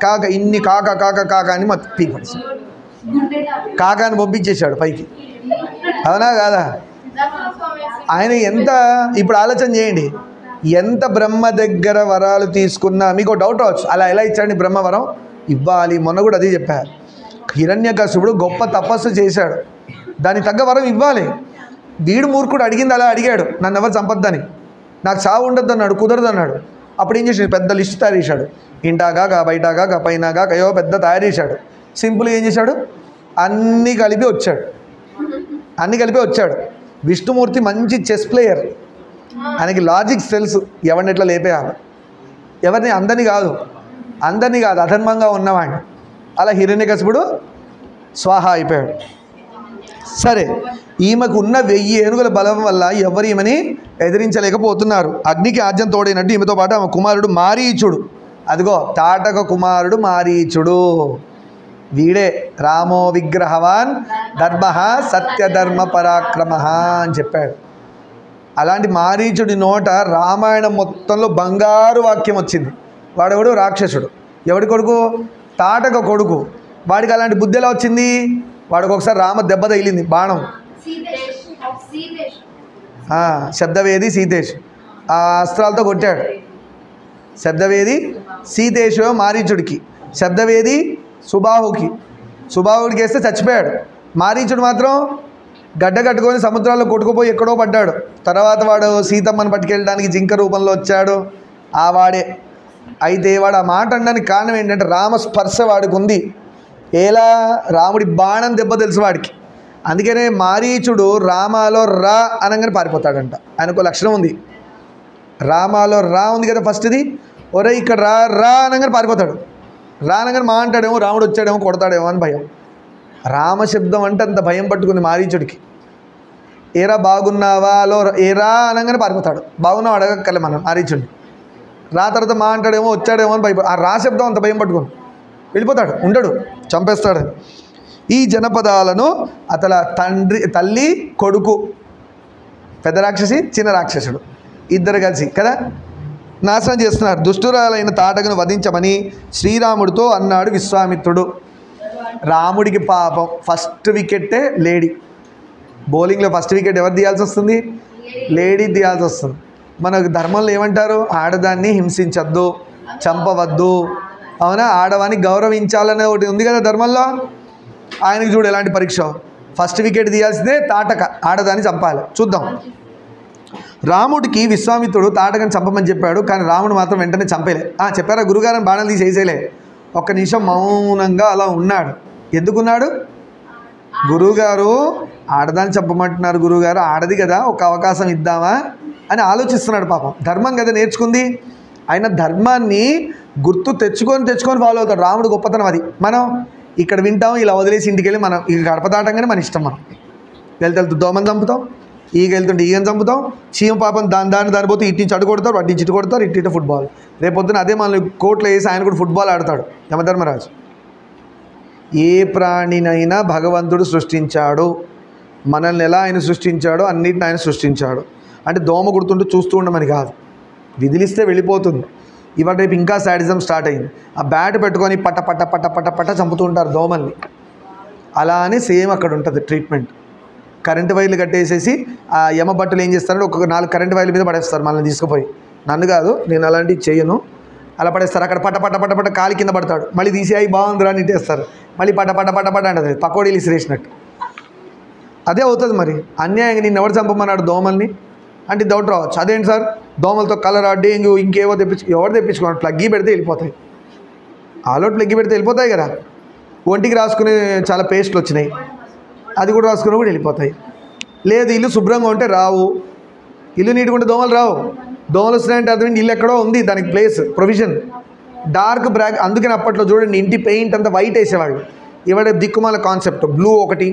కాక ఇన్ని కాక కాక కాక అని పీపడిసి కాకాని పంపించేశాడు పైకి. అవునా కాదా? ఆయన ఎంత, ఇప్పుడు ఆలోచన చేయండి, ఎంత బ్రహ్మ దగ్గర వరాలు తీసుకున్నా. మీకు డౌట్ రావచ్చు, అలా ఎలా ఇచ్చాడు బ్రహ్మవరం? ఇవ్వాలి. మొన్న కూడా అదే చెప్పారు. హిరణ్యకశిపుడు గొప్ప తపస్సు చేశాడు, దానికి తగ్గ వరం ఇవ్వాలి. వీడు మూర్ఖుడు అడిగింది అలా అడిగాడు, నన్ను ఎవరు చంపొద్దని, నాకు చావు ఉండద్దు అన్నాడు, కుదరదు అన్నాడు. అప్పుడు ఏం చేశాడు? పెద్ద లిస్ట్ తయారు చేశాడు. ఇంటాగాక, బయటగాక, పైనగాక, అయ్యో పెద్ద తయారు చేశాడు. సింపుల్గా ఏం చేశాడు? అన్నీ కలిపి వచ్చాడు. విష్ణుమూర్తి మంచి చెస్ ప్లేయర్, ఆయనకి లాజిక్స్ తెలుసు, ఎవరిని ఎట్లా లేపేయాలి, ఎవరిని అందరినీ కాదు అధర్మంగా ఉన్నవాడిని. అలా హిరణ్యకశిపుడు స్వాహ అయిపోయాడు. సరే, ఈమెకు ఉన్న 1000 ఏనుగుల బలం వల్ల ఎవరు ఈమెని ఎదిరించలేకపోతున్నారు. అగ్నికి ఆజ్యం తోడైనట్టు ఈమెతో పాటు ఆమె కుమారుడు మారీచుడు, అదిగో తాటక కుమారుడు మారీచుడు, వీడే రామో విగ్రహవాన్ ధర్మ సత్యధర్మ పరాక్రమ అని చెప్పాడు. అలాంటి మారీచుడి నోట రామాయణం మొత్తంలో బంగారు వాక్యం వచ్చింది. వాడెవడు? రాక్షసుడు. ఎవడి కొడుకు? తాటక కొడుకు. వాడికి అలాంటి బుద్ధి ఎలా వచ్చింది? వాడికి ఒకసారి రామ దెబ్బ తగిలింది, బాణం. శబ్దవేది సీతేష్ ఆ అస్త్రాలతో కొట్టాడు. శబ్దవేది సీతేషు మారీచుడికి, శబ్దవేది సుబాహుడికి వేస్తే చచ్చిపోయాడు. మారీచుడు మాత్రం గడ్డ కట్టుకొని సముద్రాల్లో కొట్టుకుపోయి ఎక్కడో పడ్డాడు. తర్వాత వాడు సీతమ్మను పట్టుకెళ్ళడానికి జింక రూపంలో వచ్చాడు, ఆ వాడే. అయితే వాడు ఆ మాట అనడానికి కారణం ఏంటంటే రామస్పర్శ వాడికి ఉంది. ఎలా? రాముడి బాణం దెబ్బ తెలుసు వాడికి. అందుకనే మారీచుడు రామాలో రా అనగానే పారిపోతాడంట. ఆయనకు లక్షణం ఉంది, రామాలో రా ఉంది కదా ఫస్ట్ది, ఒరే ఇక్కడ రా రా అనగానే పారిపోతాడు. రా అనగానే మా అంటాడేమో, రాముడు వచ్చాడేమో కొడతాడేమో అని భయం. రామశబ్దం అంటే అంత భయం పట్టుకుంది మారీచుడికి. ఏరా బాగున్నావా లో ఏరా అనగానే పారిపోతాడు. బాగున్నావు అడగక్కలే మనం మారీచుడిని. రా తర్వాత మా అంటాడేమో, వచ్చాడేమో అని భయపడు. ఆ రా శబ్దం అంత భయం పట్టుకుని వెళ్ళిపోతాడు, ఉండడు, చంపేస్తాడు. ఈ జనపదాలను అతల తల్లి కొడుకు, పెద్ద రాక్షసి చిన్న రాక్షసుడు, ఇద్దరు కలిసి కదా నాశనం చేస్తున్నారు. దుష్టురాలైన తాటకను వధించమని శ్రీరాముడితో అన్నాడు విశ్వామిత్రుడు. రాముడికి పాపం ఫస్ట్ వికెట్టే లేడీ. బౌలింగ్లో ఫస్ట్ వికెట్ ఎవరు తీయాల్సి వస్తుంది? లేడీ తీయాల్సి వస్తుంది. మనకు ధర్మంలో ఏమంటారు? ఆడదాన్ని హింసించద్దు, చంపవద్దు, అవునా, ఆడవాన్ని గౌరవించాలనే ఒకటి ఉంది కదా ధర్మంలో. ఆయనకి చూడు ఎలాంటి పరీక్ష. ఫస్ట్ వికెట్ తీయాల్సిందే తాటక, ఆడదాన్ని చంపాలి. చూద్దాం. రాముడికి విశ్వామిత్రుడు తాటకని చంపమని చెప్పాడు, కానీ రాముడు మాత్రం వెంటనే చంపేలే. చెప్పారా గురుగారని బాణాలు తీసి వేసేలే. ఒక్క నిమిషం మౌనంగా అలా ఉన్నాడు. ఎందుకున్నాడు? గురువుగారు ఆడదాన్ని చంపమంటున్నారు, గురువుగారు ఆడది కదా, ఒక అవకాశం ఇద్దామా అని ఆలోచిస్తున్నాడు. పాపం ధర్మం కదా నేర్చుకుంది. ఆయన ధర్మాన్ని గుర్తు తెచ్చుకొని ఫాలో అవుతాడు. రాముడు గొప్పతనం అది. మనం ఇక్కడ వింటాం, ఇలా వదిలేసి ఇంటికి వెళ్ళి మనం ఇక గడప దాటంగానే మన ఇష్టం. మనం వెళ్తే దోమని చంపుతాం, ఈగ వెళ్తుంటే ఈగని చంపుతాం, చీమ పాపం దాని పోతే ఇటు నుంచి అటు కొడతారు, అటు నుంచి ఇటు కొడతారు, ఇటు ఫుట్బాల్. రేపొద్దున అదే మనల్ని కోర్టులో వేసి ఆయన కూడా ఫుట్బాల్ ఆడతాడు యమధర్మరాజు. ఏ ప్రాణినైనా భగవంతుడు సృష్టించాడు. మనల్ని ఎలా ఆయన సృష్టించాడో అన్నిటిని ఆయన సృష్టించాడు. అంటే దోమ గుర్తుంటూ చూస్తూ ఉండమని కాదు, విదిలిస్తే వెళ్ళిపోతుంది. ఇవాళ రేపు ఇంకా శాడిజం స్టార్ట్ అయింది. ఆ బ్యాట్ పెట్టుకొని పట్ట పట్ట పట్ట పట్ట పట్ట చంపుతూ ఉంటారు దోమల్ని. అలా అని సేమ్ అక్కడ ఉంటుంది ట్రీట్మెంట్. కరెంటు వైర్లు కట్టేసేసి ఆ యమ బట్టలు ఏం చేస్తారంటే ఒక్కొక్క 4 కరెంటు వైర్ల మీద పడేస్తారు మనల్ని తీసుకుపోయి. నన్ను కాదు, నేను అలాంటివి చేయను. అలా పడేస్తారు. అక్కడ పట్ట పట్ట పట్ట పట్ట కాలి కింద పడతాడు. మళ్ళీ తీసి అయి బాగుందిరా అని ఇట్టేస్తారు. మళ్ళీ పట్ట పట్ట పట్ట పట్ట అంటది, పకోడీలు ఇసిరేసినట్టు. అదే అవుతుంది మరి. అన్యాయంగా నిన్ను ఎవరు చంపమన్నాడు దోమల్ని అంటే డౌట్ రావచ్చు. అదేంటి సార్ దోమలతో కలరా డెంగ్యూ ఇంకేవో ఎవరు తెప్పించుకోండి, ప్లగ్గి పెడితే వెళ్ళిపోతాయి. ఆలోట్ ప్లగ్గి పెడితే వెళ్ళిపోతాయి కదా. ఒంటికి రాసుకునే చాలా పేస్ట్లు వచ్చినాయి, అది కూడా రాసుకుని కూడా వెళ్ళిపోతాయి. లేదు ఇల్లు శుభ్రంగా ఉంటే రావు, ఇల్లు నీట్గా ఉంటే దోమలు రావు. దోమలు వస్తున్నాయంటే అర్థం ఇల్లు ఎక్కడో ఉంది, దానికి ప్లేస్ ప్రొవిజన్. డార్క్ బ్లాక్, అందుకని అప్పట్లో చూడండి ఇంటి పెయింట్ అంతా వైట్ వేసేవాళ్ళు. ఇవాళ దిక్కుమాల కాన్సెప్ట్, బ్లూ ఒకటి,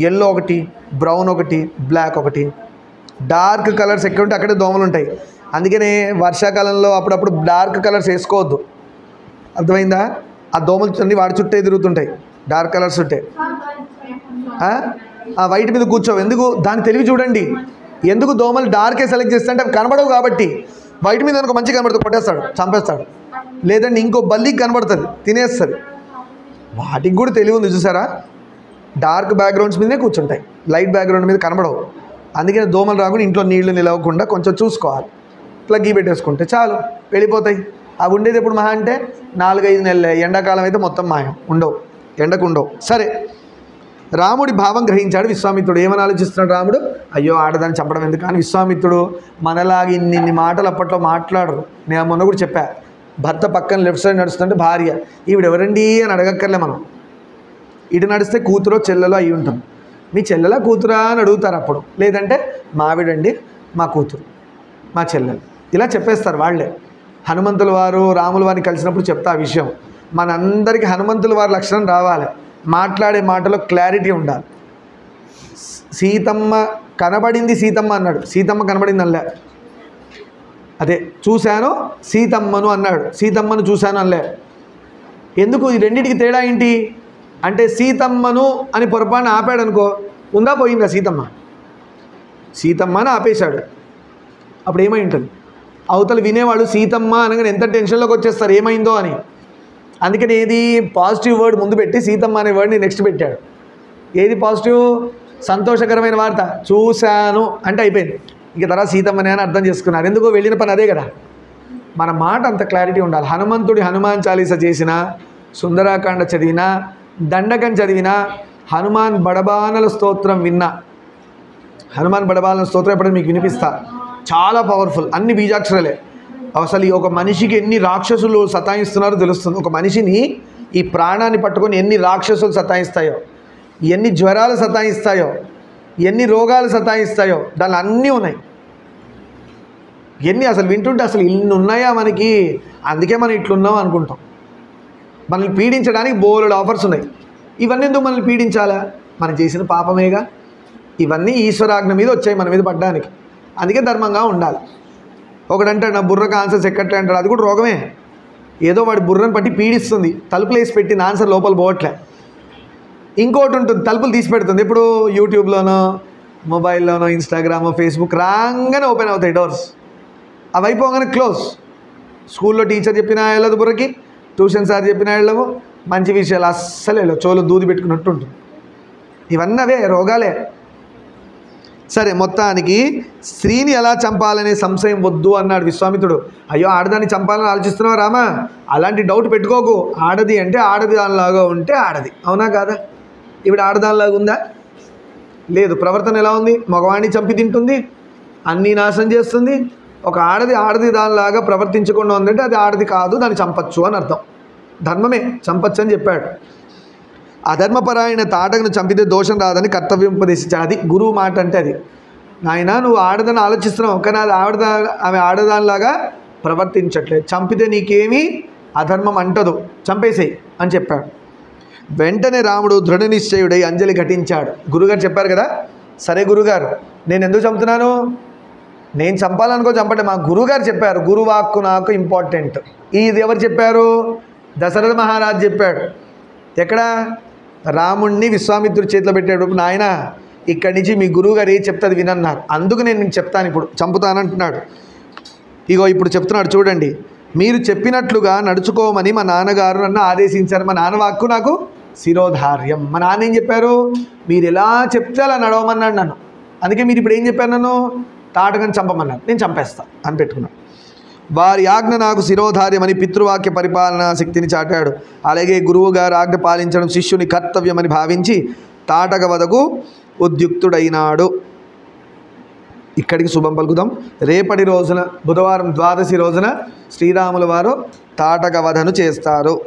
ఎల్లో ఒకటి, బ్రౌన్ ఒకటి, బ్లాక్ ఒకటి. డార్క్ కలర్స్ ఎక్కడ ఉంటే అక్కడే దోమలు ఉంటాయి. అందుకనే వర్షాకాలంలో అప్పుడప్పుడు డార్క్ కలర్స్ వేసుకోవద్దు, అర్థమైందా? ఆ దోమలు అన్నీ వాడి చుట్టే తిరుగుతుంటాయి డార్క్ కలర్స్ ఉంటే. ఆ వైట్ మీద కూర్చోవు, ఎందుకు? దాని తెలివి చూడండి. ఎందుకు దోమలు డార్కే సెలెక్ట్ చేస్తే అంటే అవి కనబడవు కాబట్టి. వైట్ మీద అనుకో మంచిగా కనబడుతుంది, కొట్టేస్తాడు, చంపేస్తాడు. లేదంటే ఇంకో బల్లికి కనబడుతుంది, తినేస్తుంది. వాటికి కూడా తెలివి ఉంది చూసారా. డార్క్ బ్యాక్గ్రౌండ్స్ మీదనే కూర్చుంటాయి, లైట్ బ్యాక్గ్రౌండ్ మీద కనబడవు. అందుకని దోమలు రాకుండా ఇంట్లో నీళ్లు నిలవకుండా కొంచెం చూసుకోవాలి. ప్లగ్గి పెట్టేసుకుంటే చాలు, వెళ్ళిపోతాయి. అవి ఉండేది ఎప్పుడు మహా అంటే 4-5 నెలలే. ఎండాకాలం అయితే మొత్తం మాయం, ఉండవు, ఎండకు ఉండవు. సరే, రాముడి భావం గ్రహించాడు విశ్వామిత్రుడు. ఏమని ఆలోచిస్తున్నాడు రాముడు? అయ్యో ఆడదాన్ని చంపడం ఎందుకు అని. విశ్వామిత్రుడు మనలాగా ఇన్ని మాటలు అప్పట్లో మాట్లాడరు. నేను మొన్న కూడా చెప్పా, భర్త పక్కన లెఫ్ట్ సైడ్ నడుస్తుంటే భార్య ఈవిడెవరండి అని అడగక్కర్లే మనం. ఇటు నడిస్తే కూతురో చెల్లెలో అయి ఉంటుంది. మీ చెల్లెలా కూతురా అని అడుగుతారు అప్పుడు. లేదంటే మావిడండి, మా కూతురు, మా చెల్లెలు, ఇలా చెప్పేస్తారు వాళ్ళే. హనుమంతుల వారు రాముల వారిని కలిసినప్పుడు చెప్తా ఆ విషయం. మనందరికీ హనుమంతుల వారి లక్షణం రావాలి, మాట్లాడే మాటలో క్లారిటీ ఉండాలి. సీతమ్మ కనబడింది సీతమ్మ అన్నాడు, సీతమ్మ కనబడింది అనలే. అదే చూశాను సీతమ్మను అన్నాడు, సీతమ్మను చూశాను అనలే. ఎందుకు? ఈ రెండింటికి తేడా ఏంటి అంటే, సీతమ్మను అని పొరపాటున ఆపాడు అనుకో, ఉందా పోయిందా సీతమ్మ? సీతమ్మ అని ఆపేశాడు, అప్పుడు ఏమై ఉంటుంది? అవతల వినేవాళ్ళు సీతమ్మ అనగానే ఎంత టెన్షన్లోకి వచ్చేస్తారు ఏమైందో అని. అందుకని ఏది పాజిటివ్ వర్డ్ ముందు పెట్టి సీతమ్మ అనే వర్డ్ని నెక్స్ట్ పెట్టాడు. ఏది పాజిటివ్? సంతోషకరమైన వార్త, చూశాను అంటే అయిపోయింది. ఇక తర్వాత సీతమ్మనే అని అర్థం చేసుకున్నారు. ఎందుకో వెళ్ళిన పని అదే కదా. మన మాట అంత క్లారిటీ ఉండాలి. హనుమంతుడి హనుమాన్ చాలీసా చేసిన, సుందరాకాండ చదివినా, దండకం చదివినా, హనుమాన్ బడబానల స్తోత్రం విన్నా, హనుమాన్ బడబానల స్తోత్రం ఎప్పుడైనా మీకు వినిపిస్తా, చాలా పవర్ఫుల్, అన్ని బీజాక్షరాలే. అసలు ఒక మనిషికి ఎన్ని రాక్షసులు సతాయిస్తున్నారో తెలుస్తుంది. ఒక మనిషిని ఈ ప్రాణాన్ని పట్టుకొని ఎన్ని రాక్షసులు సతాయిస్తాయో, ఎన్ని జ్వరాలు సతాయిస్తాయో, ఎన్ని రోగాలు సతాయిస్తాయో, దానిలో అన్నీ ఉన్నాయి. ఎన్ని అసలు వింటుంటే అసలు ఇన్ని ఉన్నాయా మనకి, అందుకే మనం ఇట్లున్నాం అనుకుంటాం. మనల్ని పీడించడానికి బోలెడు ఆఫర్స్ ఉన్నాయి. ఇవన్నీ ఎందుకు మనల్ని పీడించాలా? మనం చేసిన పాపమేగా. ఇవన్నీ ఈశ్వరాజ్ఞ మీద వచ్చాయి మన మీద పడ్డానికి. అందుకే ధర్మంగా ఉండాలి. ఒకడంటాడు నా బుర్రకు ఆన్సర్స్ ఎక్కట్లే అంటాడు, అది కూడా రోగమే. ఏదో వాడి బుర్రను పట్టి పీడిస్తుంది, తలుపులు వేసి పెట్టిన ఆన్సర్ లోపల పోవట్లే. ఇంకోటి ఉంటుంది, తలుపులు తీసి పెడుతుంది. ఇప్పుడు యూట్యూబ్లోనో, మొబైల్లోనో, ఇన్స్టాగ్రామ్, ఫేస్బుక్ రాగానే ఓపెన్ అవుతాయి డోర్స్. అవి అయిపోగానే క్లోజ్. స్కూల్లో టీచర్ చెప్పినా వెళ్ళదు బుర్రకి, ట్యూషన్ సార్ చెప్పినా వెళ్ళవు, మంచి విషయాలు అస్సలు వెళ్ళవు, చెవులు దూది పెట్టుకున్నట్టు ఉంటుంది. ఇవన్నీ అవే రోగాలే. సరే, మొత్తానికి స్త్రీని ఎలా చంపాలనే సంశయం వద్దు అన్నాడు విశ్వామిత్రుడు. అయ్యో ఆడదాన్ని చంపాలని ఆలోచిస్తున్నావు రామా, అలాంటి డౌట్ పెట్టుకోకు. ఆడది అంటే ఆడది దానిలాగా ఉంటే ఆడది, అవునా కాదా? ఇప్పుడు ఆడదానిలాగా ఉందా? లేదు. ప్రవర్తన ఎలా ఉంది? మగవాడిని చంపి తింటుంది, అన్నీ నాశనం చేస్తుంది. ఒక ఆడది దానిలాగా ప్రవర్తించకుండా ఉందంటే అది ఆడది కాదు, దాన్ని చంపచ్చు అని అర్థం. ధర్మమే, చంపచ్చు అని చెప్పాడు. అధర్మపరాయణ తాటకను చంపితే దోషం రాదని కర్తవ్యం ఉపదేశించాడు. అది గురువు మాట అంటే అది. నాయన నువ్వు ఆడదని ఆలోచిస్తున్నావు, కానీ అది ఆమె ఆడదానిలాగా ప్రవర్తించట్లేదు, చంపితే నీకేమీ అధర్మం అంటదు, చంపేసేయి అని చెప్పాడు. వెంటనే రాముడు దృఢ నిశ్చయుడై అంజలి ఘటించాడు. గురుగారు చెప్పారు కదా, సరే గురుగారు నేను ఎందుకు చంపుతున్నాను, నేను చంపాలనుకో చంపండి, మా గురుగారు చెప్పారు, గురువాక్కు నాకు ఇంపార్టెంట్. ఇది ఎవరు చెప్పారు? దశరథ మహారాజు చెప్పాడు. ఎక్కడ? రాముణ్ణి విశ్వామిత్రుడి చేతిలో పెట్టాడు. నాయన ఇక్కడి నుంచి మీ గురువుగారు ఏది చెప్తే అది వినన్నారు, అందుకు నేను మీకు చెప్తాను, ఇప్పుడు చంపుతానంటున్నాడు. ఇగో ఇప్పుడు చెప్తున్నాడు చూడండి. మీరు చెప్పినట్లుగా నడుచుకోమని మా నాన్నగారు నన్ను ఆదేశించారు. మా నాన్న వాక్కు నాకు శిరోధార్యం. మా నాన్న ఏం చెప్పారు? మీరు ఎలా చెప్తే అలా నడవమన్నాడు నన్ను. అందుకే మీరు ఇప్పుడు ఏం చెప్పారు? నన్ను తాటకని చంపమన్నారు, నేను చంపేస్తా అని పెట్టుకున్నాను. వారి ఆజ్ఞ నాకు శిరోధార్యమని పితృవాక్య పరిపాలనా శక్తిని చాటాడు. అలాగే గురువు గారు ఆజ్ఞ పాలించడం శిష్యుని కర్తవ్యమని భావించి తాటక వధకు ఉద్యుక్తుడైనాడు. ఇక్కడికి శుభం పలుకుదాం. రేపటి రోజున బుధవారం ద్వాదశి రోజున శ్రీరాముల వారు తాటక వధను చేస్తారు.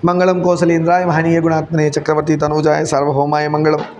మంగళం కోసలేంద్రాయ మహనీయ గుణాత్మనే చక్రవర్తి తనూజాయ సార్వభౌమాయ మంగళం.